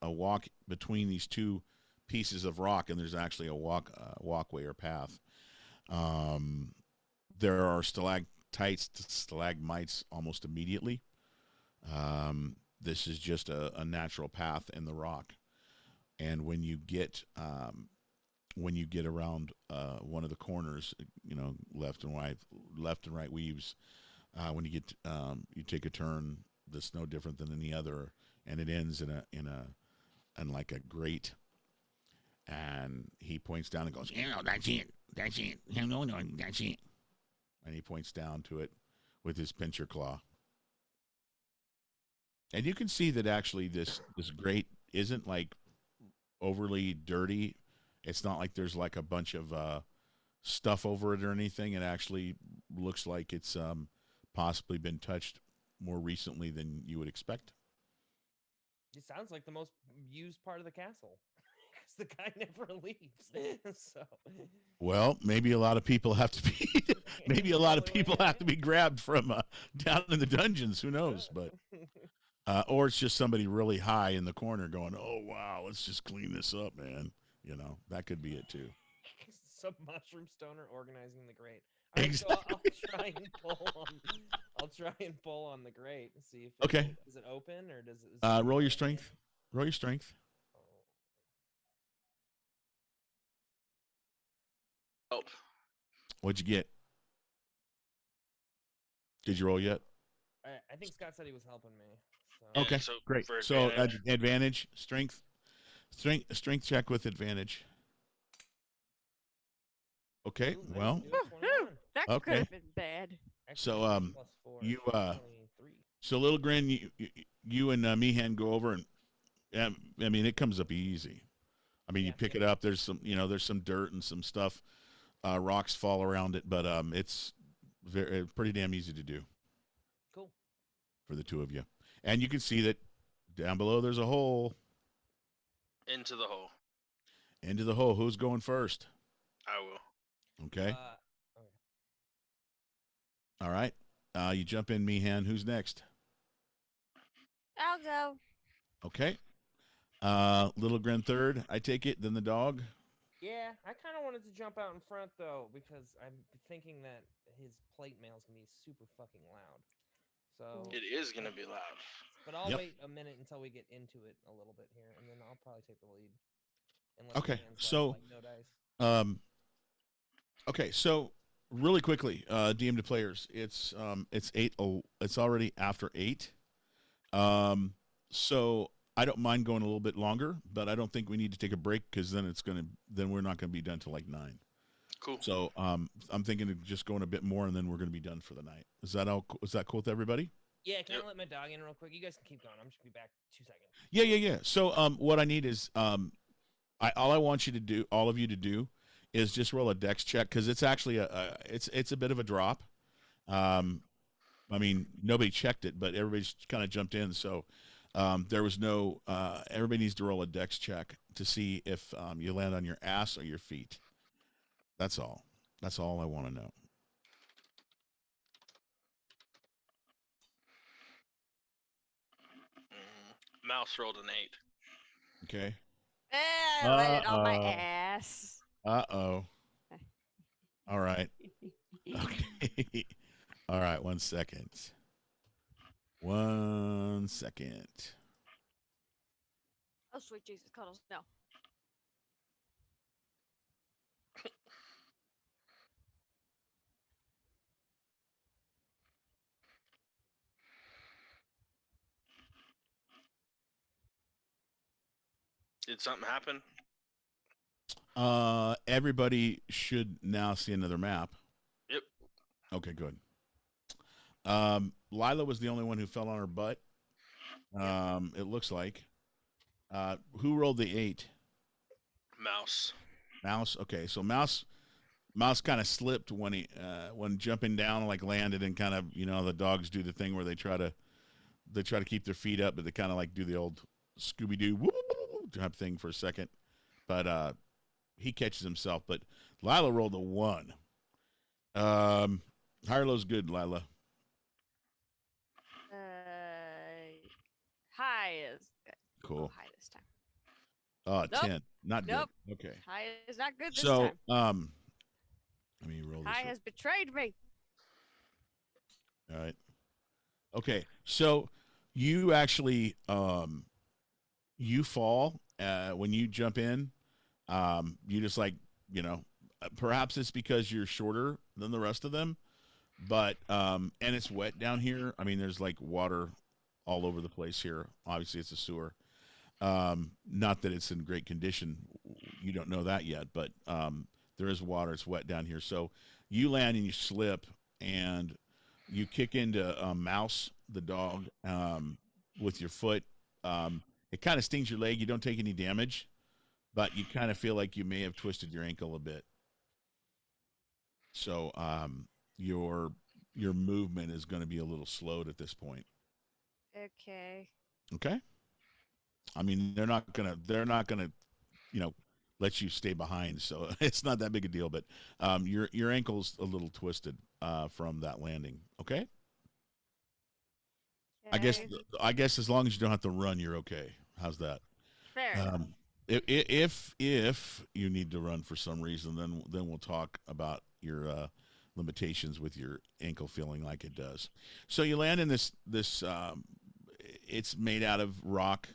walk between these two pieces of rock, and there's actually a walkway or path. There are stalactites, stalagmites almost immediately. This is just a natural path in the rock, and when you get around one of the corners, left and right weaves. When you get you take a turn that's no different than any other, and it ends in like a grate. And he points down and goes, "That's it. That's it. No, that's it." And he points down to it with his pincher claw. And you can see that actually this grate isn't like overly dirty. It's not like there's like a bunch of stuff over it or anything. It actually looks like it's possibly been touched more recently than you would expect. It sounds like the most used part of the castle, because the guy never leaves. So. Well, maybe a lot of people have to be grabbed from down in the dungeons. Who knows? But or it's just somebody really high in the corner going, "Oh wow, let's just clean this up, man." That could be it too. Some mushroom stoner organizing the grate. All right, so I'll try and pull on the grate and see if is it open, or does it? Roll your strength. Roll your strength. Oh, What'd you get? Did you roll yet? I think Scott said he was helping me. So. Yeah, Okay, so great. for So advantage. advantage, strength check with advantage. Okay, Ooh, nice, well, dude, 21. That Okay. could have been bad. Actually, So, that's +4, you, so it's only 3. So Little Grin, you and Meehan go over and I mean it comes up easy. I mean you Yeah. pick it up. There's some there's some dirt and some stuff. Rocks fall around it, but it's pretty damn easy to do Cool. for the two of you. And you can see that down below there's a hole. Into the hole. Into the hole. Who's going first? I will. Okay. Okay. All right. You jump in, Meehan. Who's next? I'll go. Okay. Little Grin third. I take it. Then the dog. Yeah, I kind of wanted to jump out in front though because I'm thinking that his plate mail's gonna be super fucking loud. So, It is gonna be loud. but I'll Yep. wait a minute until we get into it a little bit here, and then I'll probably take the lead. Unless Okay, Leanne's left, so- like, no dice. Okay. So really quickly, DM to players. It's 8. Oh, it's already after 8. So I don't mind going a little bit longer, but I don't think we need to take a break because then we're not gonna be done till like 9. Cool. So I'm thinking of just going a bit more, and then we're gonna be done for the night. Is that all? Is that cool with everybody? Yeah, can Yep. I let my dog in real quick? You guys can keep going. I'm just gonna be back 2 seconds. Yeah. So what I need is all I want you to do, all of you to do, is just roll a dex check because it's actually it's a bit of a drop. I mean nobody checked it, but everybody's kind of jumped in, so there was no. Everybody needs to roll a dex check to see if you land on your ass or your feet. That's all. That's all I want to know. Mouse rolled an 8. Okay. I landed on my Uh-oh. ass. Uh-oh. All right. Okay. All right, 1 second. 1 second. Oh, sweet Jesus, Cuddles. No. Did something happen? Everybody should now see another map. Yep. Okay, good. Lila was the only one who fell on her butt. It looks like. Who rolled the 8? Mouse. Mouse. Okay, so Mouse kind of slipped when jumping down, like landed and kind of the dogs do the thing where they try to keep their feet up, but they kind of like do the old Scooby Doo type thing for a second. But he catches himself. But Lila rolled a 1. High or low's good, Lila. High is good. Cool. High this time. Nope. 10. Not Nope. good. Okay. High is not good this So, time. let me roll this. High has betrayed me. All right. Okay. So you actually you fall when you jump in. You just perhaps it's because you're shorter than the rest of them, but and it's wet down here. I mean, there's like water all over the place here. Obviously, it's a sewer. Not that it's in great condition. You don't know that yet, but there is water. It's wet down here. So you land and you slip and you kick into Mouse, the dog, with your foot. It kind of stings your leg. You don't take any damage, but you kind of feel like you may have twisted your ankle a bit. So your movement is going to be a little slowed at this point. Okay. Okay. I mean, they're not gonna, let you stay behind. So it's not that big a deal. But your ankle's a little twisted from that landing. Okay. I guess as long as you don't have to run, you're okay. How's that? Fair enough. If you need to run for some reason, then we'll talk about your limitations with your ankle feeling like it does. So you land in this it's made out of rock.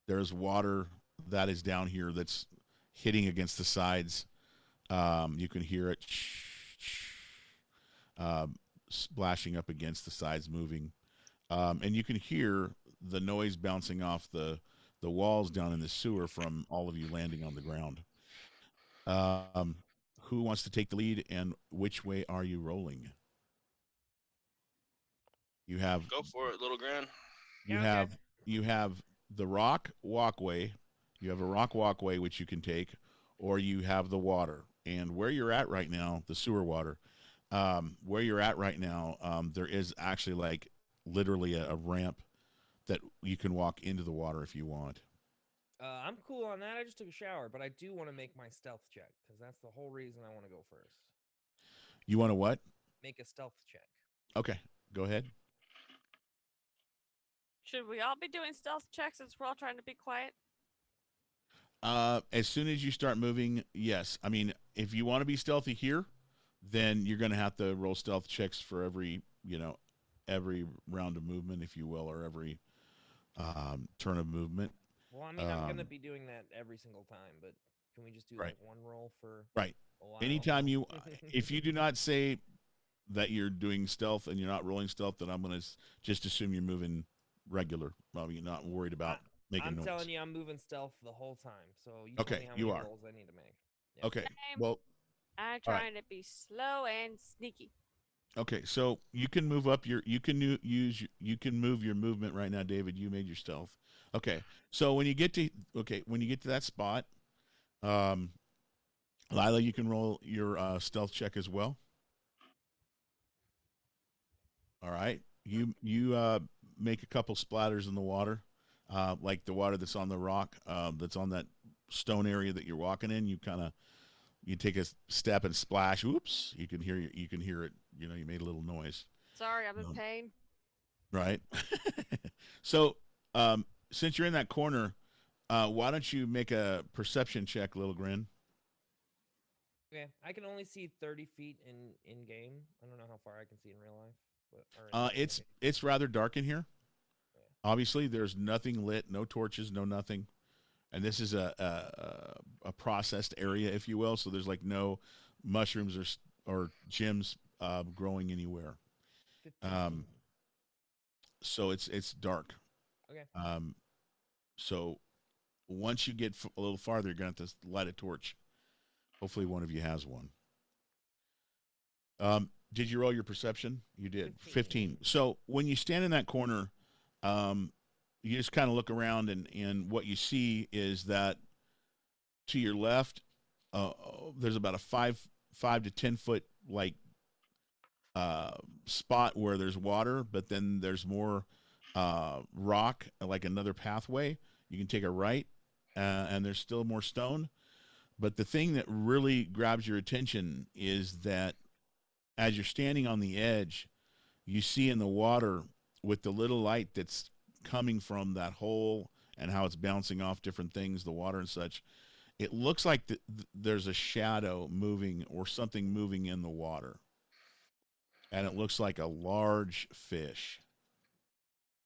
There's water that is down here that's hitting against the sides. You can hear it splashing up against the sides, moving, and you can hear the noise bouncing off the walls down in the sewer from all of you landing on the ground. Who wants to take the lead, and which way are you rolling? You have Go for it, little Gran. you Yeah, okay. have you have the rock walkway. You have a rock walkway which you can take, or you have the water. And where you're at right now, the sewer water, where you're at right now, there is actually like literally a ramp that you can walk into the water if you want. I'm cool on that. I just took a shower, but I do want to make my stealth check because that's the whole reason I want to go first. You want to what? Make a stealth check. Okay, go ahead. Should we all be doing stealth checks since we're all trying to be quiet? As soon as you start moving, yes. I mean, if you want to be stealthy here, then you're going to have to roll stealth checks for every, every round of movement, if you will, or every turn of movement. Well, I mean, I'm gonna Um, be doing that every single time, but can we just do Right. like one roll for Right. a while? Anytime if you do not say that you're doing stealth and you're not rolling stealth, then I'm going to just assume you're moving regular. Well, you're not worried about making I'm noise. telling you, I'm moving stealth the whole time. So you tell Okay, me how you many are. rolls I need to make. Yep. Okay. Same. Well, I'm All right. trying to be slow and sneaky. okay. So you can move up you can move your movement right now, David. You made your stealth. Okay. So when you get to that spot, um, Lila, you can roll your stealth check as well. All right. You make a couple splatters in the water, like the water that's on the rock, that's on that stone area that you're walking in. You take a step and splash. Oops! You can hear it. You made a little noise, Sorry, I'm in Um, pain. right? So since you're in that corner, why don't you make a perception check, Little Grin? Okay, I can only see 30 feet in game. I don't know how far I can see in real life, but It's rather dark in here. Yeah. Obviously, there's nothing lit, no torches, no nothing, and this is a processed area, if you will. So there's like no mushrooms or gems growing anywhere. 15 Um, feet. so it's dark. Okay. So once you get a little farther, you're going to have to light a torch. Hopefully, one of you has one. Did you roll your perception? You did. 15. So when you stand in that corner, you just kind of look around, and what you see is that to your left, there's about a 5 to 10 foot like spot where there's water, but then there's more rock, like another pathway. You can take a right, and there's still more stone. But the thing that really grabs your attention is that as you're standing on the edge, you see in the water with the little light that's coming from that hole and how it's bouncing off different things, the water and such, it looks like there's a shadow moving or something moving in the water. And it looks like a large fish.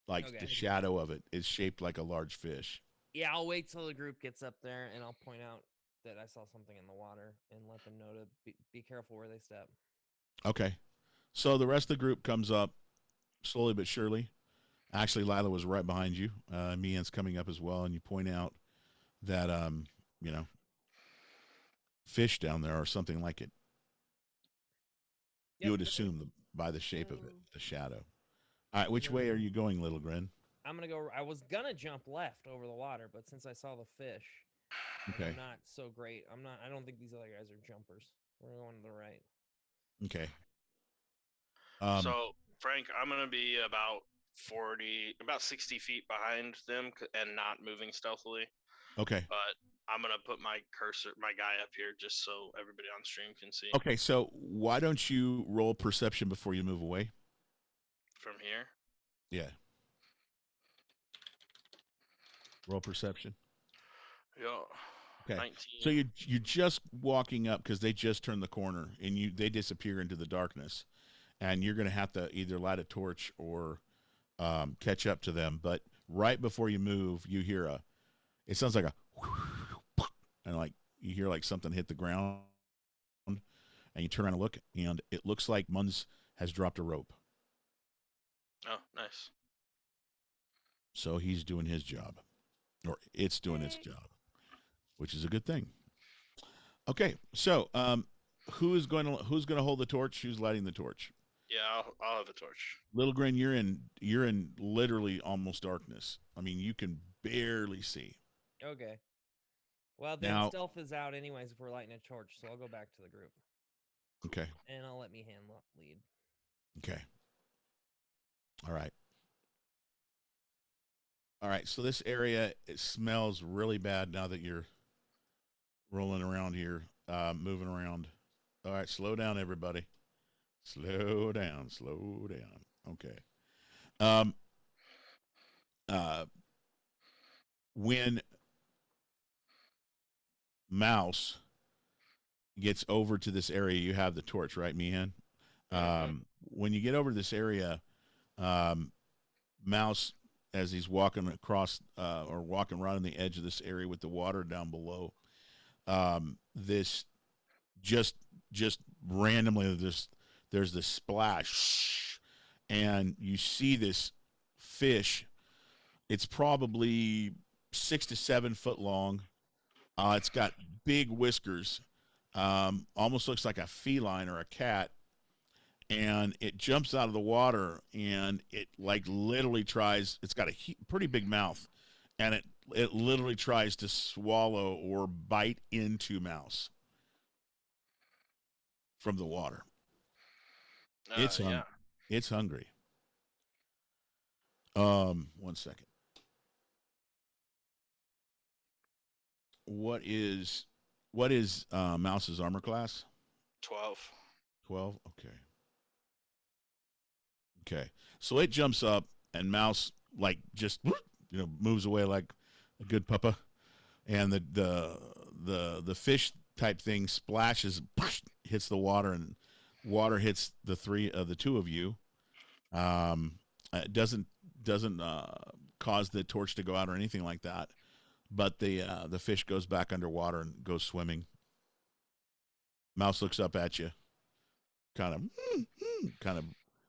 Like Okay. the shadow of it is shaped like a large fish. Yeah, I'll wait till the group gets up there, and I'll point out that I saw something in the water and let them know to be careful where they step. Okay. So the rest of the group comes up slowly but surely. Actually, Lila was right behind you. Mian's coming up as well, and you point out that, fish down there or something like it. You Yep. would assume by the shape of it, Mm. the shadow. All right, which way are you going, Little Grin? I'm gonna go. I was gonna jump left over the water, but since I saw the fish, Okay. I'm not so great. I'm not. I don't think these other guys are jumpers. We're going to the right. Okay. So Frank, I'm gonna be about 60 feet behind them and not moving stealthily. Okay. But I'm gonna put my guy up here just so everybody on stream can see Okay, so why don't you roll perception before you move away? from here. Yeah. Roll perception. Yeah. Okay. 19. So you're just walking up because they just turned the corner and they disappear into the darkness, and you're going to have to either light a torch or catch up to them. But right before you move, you hear it sounds like and like you hear like something hit the ground, and you turn around and look, and it looks like Munz has dropped a rope. Oh, nice. So he's doing his job, or it's doing its Yay. job, which is a good thing. Okay, so who's going to hold the torch? Who's lighting the torch? Yeah, I'll have a torch. Little Grin, you're in literally almost darkness. I mean, you can barely see. Okay. Well, then Now, stealth is out anyways if we're lighting a torch, so I'll go back to the group. okay, And I'll let me lead. okay, all right, all right. So this area, it smells really bad now that you're rolling around here, moving around. All right, slow down, everybody. Slow down, slow down. Okay. Um, when Mouse gets over to this area, you have the torch, right, Mihan? When you get over to this area, Mouse, as he's walking across or walking right on the edge of this area with the water down below, this just randomly there's this splash, and you see this fish. It's probably 6 to 7 foot long. It's got big whiskers, almost looks like a feline or a cat, and it jumps out of the water, and it like literally tries. It's got a pretty big mouth, and it literally tries to swallow or bite into Mouse from the water. Yeah. It's hungry. 1 second. What is Mouse's armor class? 12. 12. Okay. Okay. So it jumps up, and Mouse like just moves away like a good puppa, and the fish type thing splashes, hits the water, and water hits the two of you. It doesn't cause the torch to go out or anything like that, but the fish goes back underwater and goes swimming. Mouse looks up at you, kind of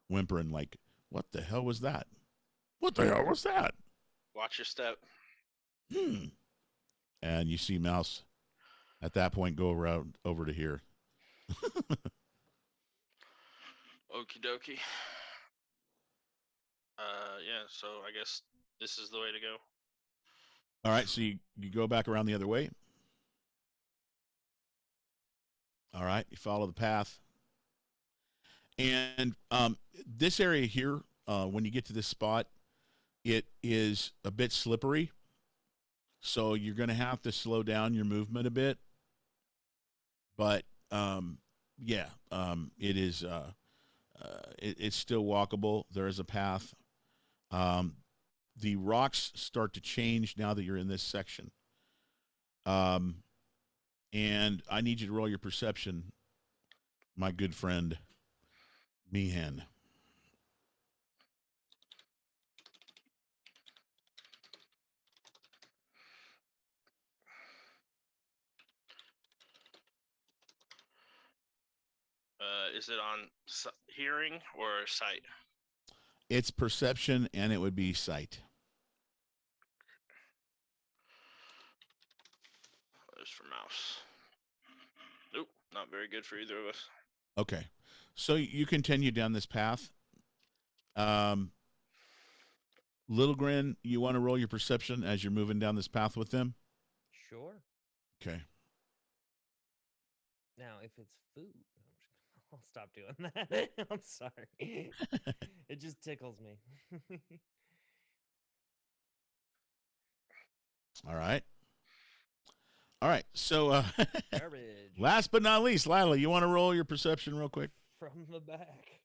whimpering like, "What the hell was that? What the hell was that?" Watch your step. And you see Mouse at that point go around over to here. Okie dokie. Yeah, so I guess this is the way to go. All right, so you go back around the other way. All right, you follow the path. And this area here, when you get to this spot, it is a bit slippery. So you're going to have to slow down your movement a bit. But, it is it's still walkable. There is a path. The rocks start to change now that you're in this section. And I need you to roll your perception, my good friend, Mihan. Is it on hearing or sight? It's perception, and it would be sight. There's for Mouse. Nope, not very good for either of us. Okay. So you continue down this path. Little Grin, you want to roll your perception as you're moving down this path with them? Sure. Okay. Now, if it's food, I'll stop doing that. I'm sorry. It just tickles me. All right. All right. So Garbage. last but not least, Lila, you want to roll your perception real quick? From the back.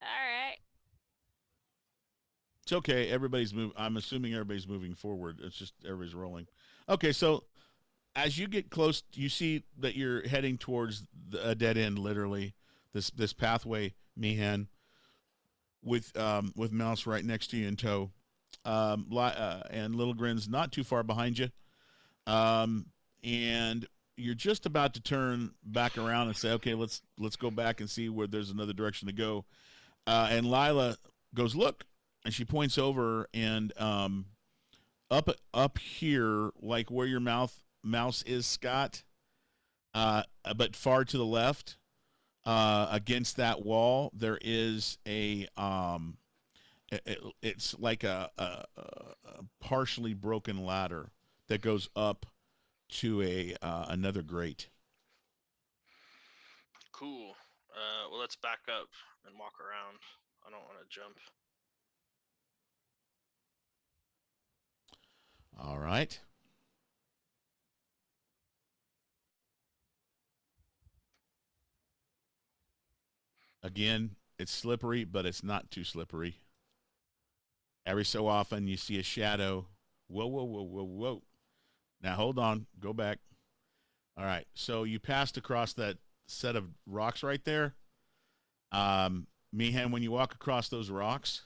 All right. It's okay. Everybody's moving. I'm assuming everybody's moving forward. It's just everybody's rolling. Okay. So as you get close, you see that you're heading towards a dead end, literally. This pathway, Mihan, with Mouse right next to you in tow, and Little Grin's not too far behind you, and you're just about to turn back around and say, "Okay, let's go back and see where there's another direction to go," and Lila goes, "Look," and she points over, and up here, like where your mouse is, Scott, but far to the left. against that wall, there is it's like a partially broken ladder that goes up to a another grate. Cool. Well, let's back up and walk around. I don't want to jump. All right. Again, it's slippery, but it's not too slippery. Every so often, you see a shadow. Whoa, whoa, whoa, whoa, whoa. Now, hold on. Go back. All right. So you passed across that set of rocks right there. Meehan, when you walk across those rocks,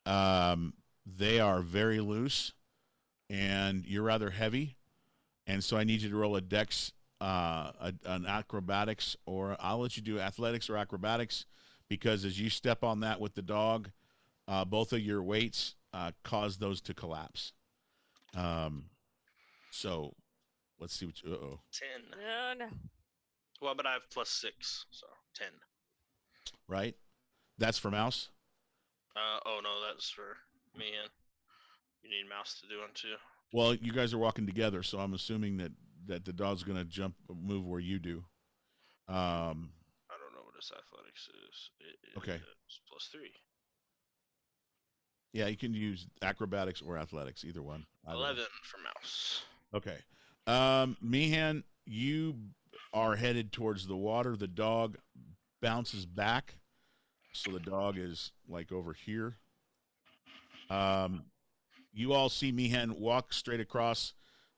they are very loose, and you're rather heavy. And so I need you to roll a dex, an acrobatics, or I'll let you do athletics or acrobatics, because as you step on that with the dog, both of your weights cause those to collapse. So let's see what you, 10. No, no. Well, but I have +6, so 10. right? That's for Mouse. Oh no, that's for me. And you need Mouse to do one too. Well, you guys are walking together, so I'm assuming that the dog's going to move where you do. I don't know what his athletics is. It is Okay. +3. Yeah, you can use acrobatics or athletics, either one. Either one. 11 for Mouse. Okay. Meehan, you are headed towards the water. The dog bounces back, so the dog is like over here. You all see Meehan walk straight across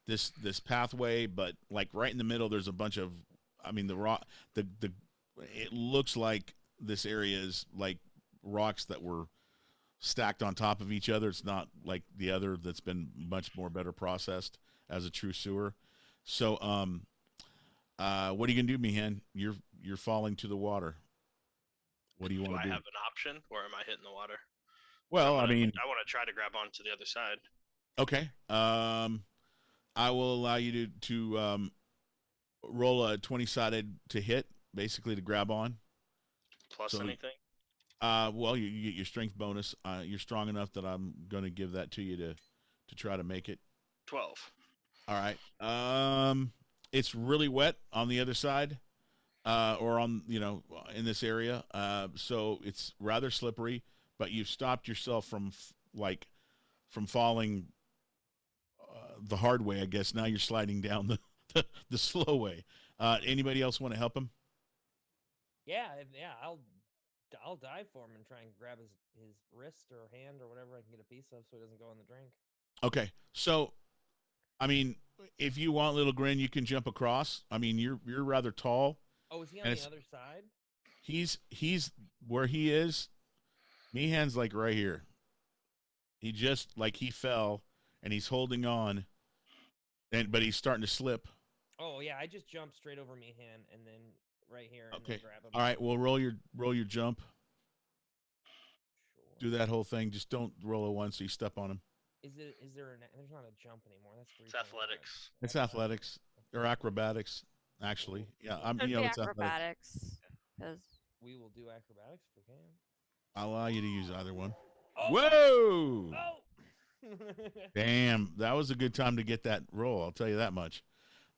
this pathway, but like right in the middle, there's a bunch of, I mean, the rock, the it looks like this area is like rocks that were stacked on top of each other. It's not like the other that's been much more better processed as a true sewer. So, what are you gonna do, Meehan? You're falling to the water. What do you Do want I to do? have an option, or am I hitting the water? Well, I I mean, I want to try to grab onto the other side. okay. I will allow you to roll a 20-sided to hit, basically to grab on. Plus So- anything? Well, you get your strength bonus. You're strong enough that I'm going to give that to you to try to make it. 12. All right. It's really wet on the other side, or on in this area. So it's rather slippery, but you've stopped yourself from from falling the hard way, I guess. Now you're sliding down the slow way. Anybody else want to help him? Yeah, I'll dive for him and try and grab his wrist or hand or whatever I can get a piece of so he doesn't go in the drink. Okay. So, I mean, if you want, Little Grin, you can jump across. I mean, you're rather tall. Oh, is he on And the it's- other side? He's where he is. Meehan's like right here. He just like he fell and he's holding on, but he's starting to slip. Oh yeah, I just jumped straight over Meehan and then right here and then Okay. grab him. All right. Well, roll your jump. Sure. Do that whole thing. Just don't roll a one so you step on him. Is there there's not a jump anymore. That's 3 It's athletics. It's athletics or acrobatics, actually. Yeah, Should be it's athletics. acrobatics. Because We will do acrobatics if we can. I'll allow you to use either one. Oh! Whoa! Oh! Damn, that was a good time to get that roll. I'll tell you that much.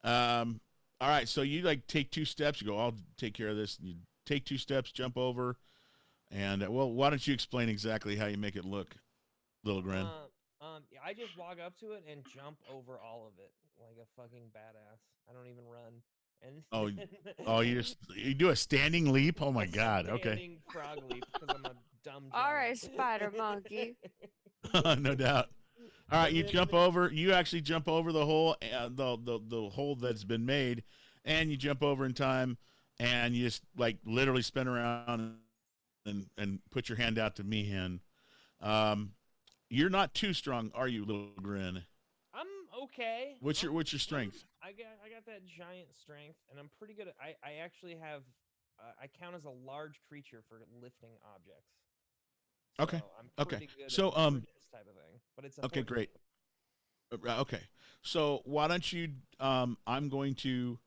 All right, so you like take 2 steps. You go, I'll take care of this. You take 2 steps, jump over, and well, why don't you explain exactly how you make it look, Little Grin? Yeah, I just walk up to it and jump over all of it like a fucking badass. I don't even run. And Oh, you do a standing leap? Oh my a god! Okay, standing frog leap because I'm a dumb. all right, giant. spider monkey. no doubt. All right, you jump over. You actually jump over the hole, the hole that's been made, and you jump over in time, and you just like literally spin around and put your hand out to Meehan. You're not too strong, are you, Little Grin? I'm okay. What's your strength? I got that giant strength, and I'm pretty good at. I actually have. I count as a large creature for lifting objects. Okay, So I'm okay. pretty good So, at this type of thing, but it's a okay, 14. great. Okay, so why don't you? I'm going to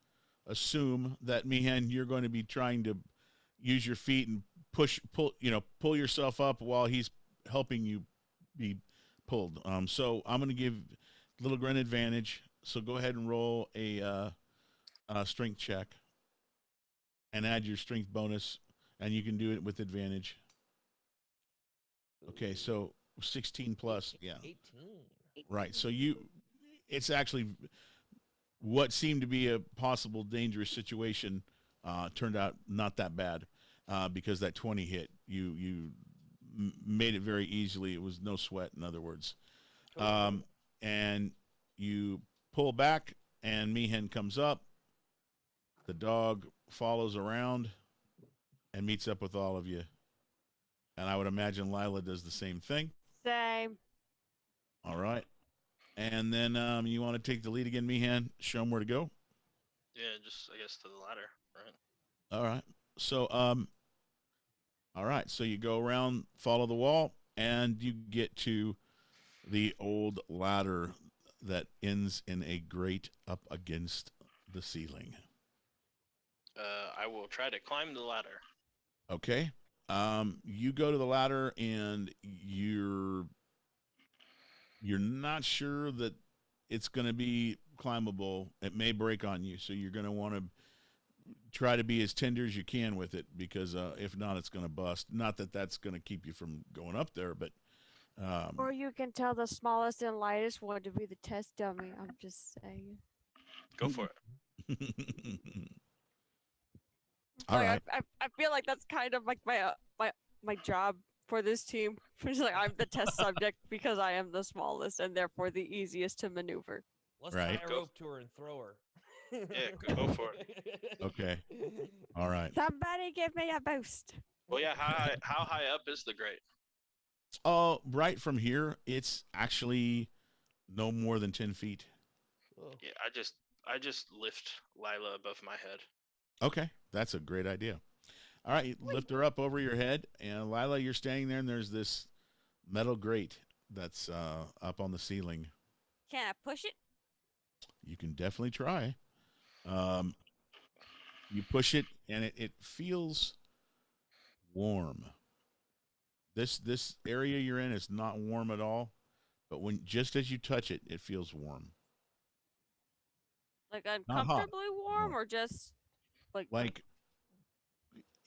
assume that Meehan, you're going to be trying to use your feet and pull yourself up while he's helping you be pulled. So I'm going to give Little Gren advantage. So go ahead and roll a strength check and add your strength bonus, and you can do it with advantage. Okay, so 16 plus, yeah. 18. Right. So it's actually what seemed to be a possible dangerous situation turned out not that bad because that 20 hit. You made it very easily. It was no sweat, in other words. And you pull back, and Meehan comes up. The dog follows around and meets up with all of you. And I would imagine Lila does the same thing. Same. All right. And then you want to take the lead again, Meehan? Show them where to go. Yeah, just I guess to the ladder, right? All right. So all right. So you go around, follow the wall, and you get to the old ladder that ends in a grate up against the ceiling. I will try to climb the ladder. Okay. You go to the ladder, and you're not sure that it's going to be climbable. It may break on you, so you're going to want to try to be as tender as you can with it, because if not, it's going to bust. Not that that's going to keep you from going up there, but Or you can tell the smallest and lightest one to be the test dummy. I'm just saying. Go for it. All Like, right. I feel like that's kind of like my job for this team. It's like I'm the test subject because I am the smallest and therefore the easiest to maneuver. Let's Right. tie a Go. rope to her and throw her. Yeah, go for it. Okay. All right. Somebody give me a boost. Well, yeah. How high up is the grate? Oh, right from here, it's actually no more than 10 feet. Oh. Yeah, I just lift Lila above my head. Okay, that's a great idea. All right, you lift her up over your head, and Lila, you're standing there, and there's this metal grate that's up on the ceiling. Can I push it? You can definitely try. You push it, and it feels warm. This area you're in is not warm at all, but when just as you touch it, it feels warm. Like hot. uncomfortably warm No. or just like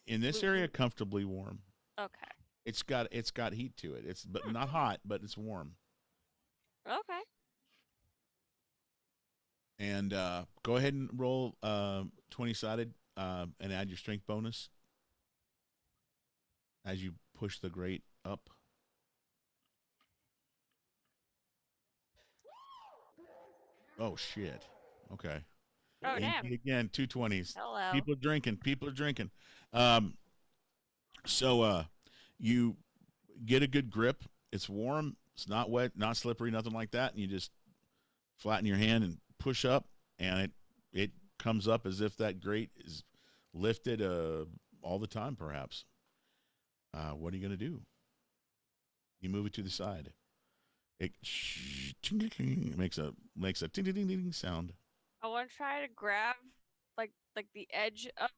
In this area, comfortably warm. okay. It's got heat to it. It's but not hot, but it's warm. Okay. And go ahead and roll 20-sided and add your strength bonus as you push the grate up. Oh shit! Okay. Oh damn. Again, 220s. Hello. People are drinking. So you get a good grip. It's warm. It's not wet, not slippery, nothing like that. And you just flatten your hand and push up, and it comes up as if that grate is lifted all the time, perhaps. What are you going to do? You move it to the side. It makes a ting ting ting sound. I want to try to grab like the edge of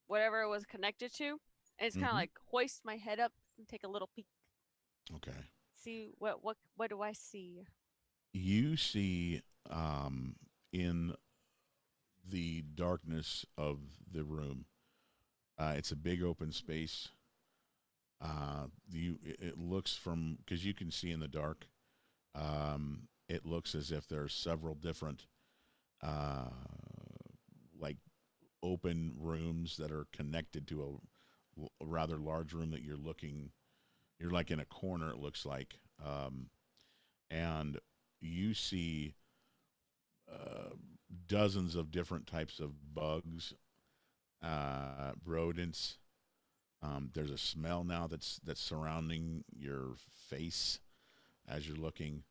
whatever it was connected to, and it's kind of Mhm. like hoist my head up and take a little peek. Okay. See what do I see? You see in the darkness of the room, it's a big open space. It looks from, because you can see in the dark, it looks as if there's several different like open rooms that are connected to a rather large room that you're like in a corner, it looks like. And you see dozens of different types of bugs, rodents. There's a smell now that's surrounding your face as you're looking.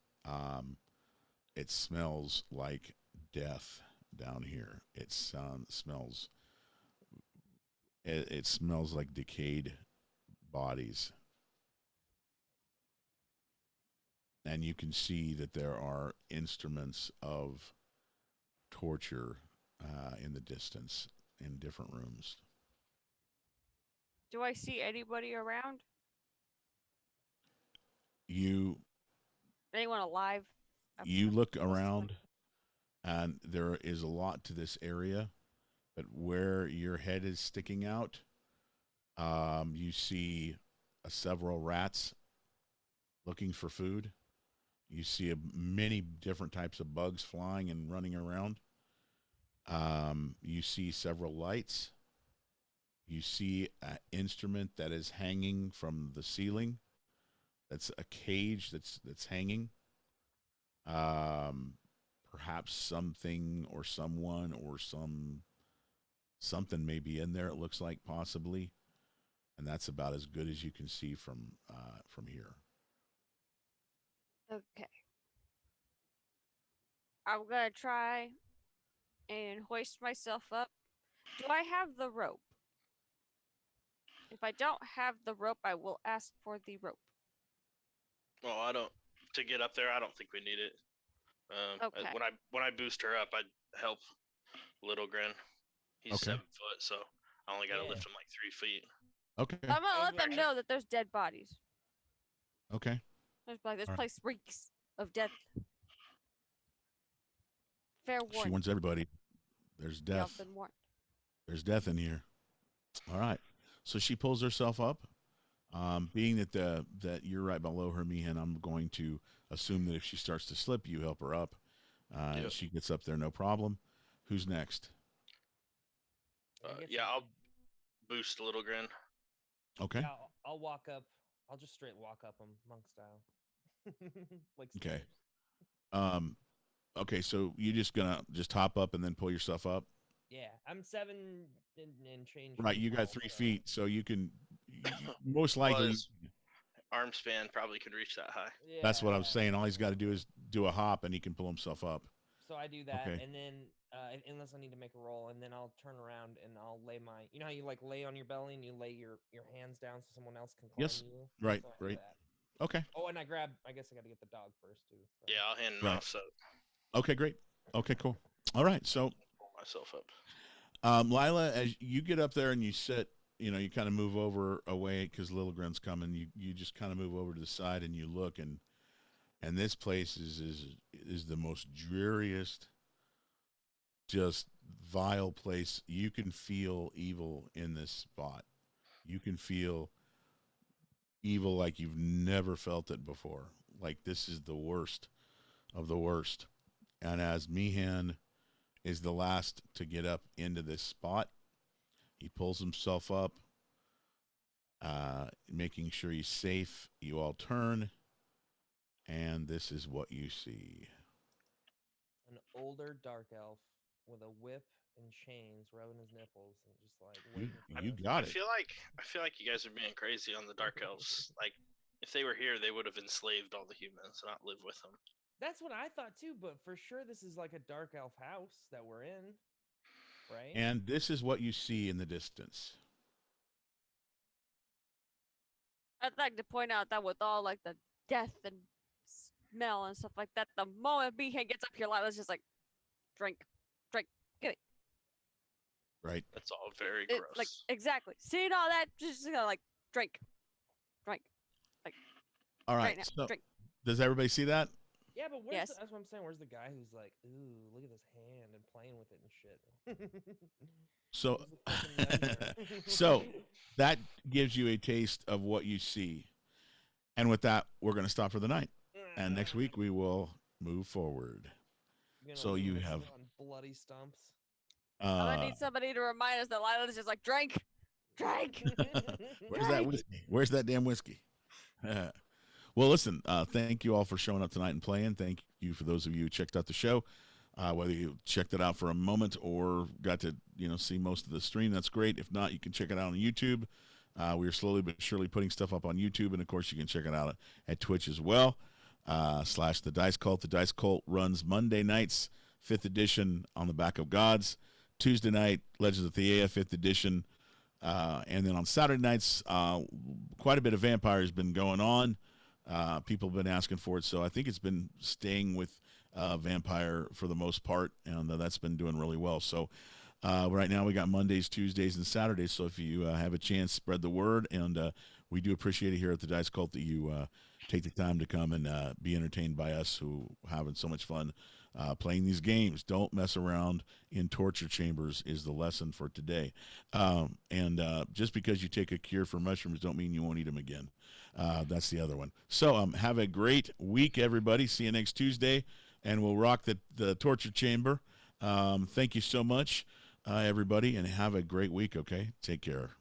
It smells like death down here. It smells. It smells like decayed bodies. And you can see that there are instruments of torture in the distance in different rooms. Do I see anybody around? You Anyone alive? you look What's the around, and there is a lot to this area, but where your head is sticking out, you see several rats looking for food. You see many different types of bugs flying and running around. You see several lights. You see an instrument that is hanging from the ceiling. That's a cage that's hanging. Um, Perhaps something or someone or something may be in there. It looks like possibly, and that's about as good as you can see from here. Okay. I'm gonna try and hoist myself up. Do I have the rope? If I don't have the rope, I will ask for the rope. Well, I don't. To get up there, I don't think we need it. Okay. When I boost her up, I'd help Little Grin. He's Okay. 7 foot, so I only got to Yeah. lift him like 3 feet. Okay. I'm gonna let them Okay. know that there's dead bodies. Okay. There's like this Alright. place reeks of death. Fair She warning. warns everybody. There's Y'all death. been warned. There's death in here. All right. So she pulls herself up. Being that you're right below her, Meehan, I'm going to assume that if she starts to slip, you help her up. Yep. She gets up there, no problem. Who's next? I guess Yeah, I I'll could- boost Little Grin. Okay. Yeah, I'll walk up. I'll just straight walk up them, monk style. Like Okay. stairs. Um, okay. So you just gonna just hop up and then pull yourself up, Yeah, I'm 7 and change. right? feet You got tall, 3 so- feet, so you can most Well, likely. his arm span probably could reach that high. That's what I'm Yeah. saying. All he's got to do is do a hop, and he can pull himself up. So I do that, Okay. and then unless I need to make a roll, and then I'll turn around and I'll lay my. You know how you like lay on your belly and you lay your hands down so someone else can climb Yes, you. right, So I do right. that. Okay. Oh, and I grab. I guess I got to get the dog first too. so- Yeah, I'll hand him Right. off so Okay. Great. Okay. Cool. All right. So pull myself up. Lila, as you get up there and you sit, you kind of move over away because Little Grin's coming. You just kind of move over to the side and you look, and this place is the most dreariest, just vile place. You can feel evil in this spot. You can feel evil like you've never felt it before. Like this is the worst of the worst. And as Meehan is the last to get up into this spot, he pulls himself up, making sure he's safe. You all turn, and this is what you see. An older dark elf with a whip and chains, rubbing his nipples, and just like You, waiting. you got I it. feel like you guys are being crazy on the Dark Elves. Like, if they were here, they would have enslaved all the humans and not live with them. That's what I thought too, but for sure this is like a dark elf house that we're in, right? And this is what you see in the distance. I'd like to point out that with all like the death and smell and stuff like that, the moment Behan gets up here, Lila's just like, drink, Right. That's all very it, gross. like exactly. Seeing all that, just gonna like drink, All right right. now, So drink. does everybody see that? Yeah, but where's Yes. that's what I'm saying. Where's the guy who's like, ooh, look at this hand and playing with it and shit. So, Who's the fucking member? so that gives you a taste of what you see. And with that, we're going to stop for the night. And next week we will move forward. You're gonna so leave you us have- on bloody stumps. I'm gonna need somebody to remind us that Lila's just like drink. Where's that whiskey? Where's that damn whiskey? Well, listen, thank you all for showing up tonight and playing. Thank you for those of you who checked out the show. Whether you checked it out for a moment or got to see most of the stream, that's great. If not, you can check it out on YouTube. We are slowly but surely putting stuff up on YouTube, and of course, you can check it out at Twitch as well. / The Dice Cult. The Dice Cult runs Monday nights, 5th edition on the Back of Gods. Tuesday night, Legends of Theia, 5th edition. And then on Saturday nights, quite a bit of Vampire has been going on. People have been asking for it, so I think it's been staying with Vampire for the most part, and that's been doing really well. So Right now we got Mondays, Tuesdays, and Saturdays. So if you have a chance, spread the word. And we do appreciate it here at the Dice Cult that you take the time to come and be entertained by us who are having so much fun playing these games. Don't mess around in torture chambers is the lesson for today. And just because you take a cure for mushrooms don't mean you won't eat them again. That's the other one. So have a great week, everybody. See you next Tuesday, and we'll rock the torture chamber. Thank you so much, everybody, and have a great week, okay? Take care.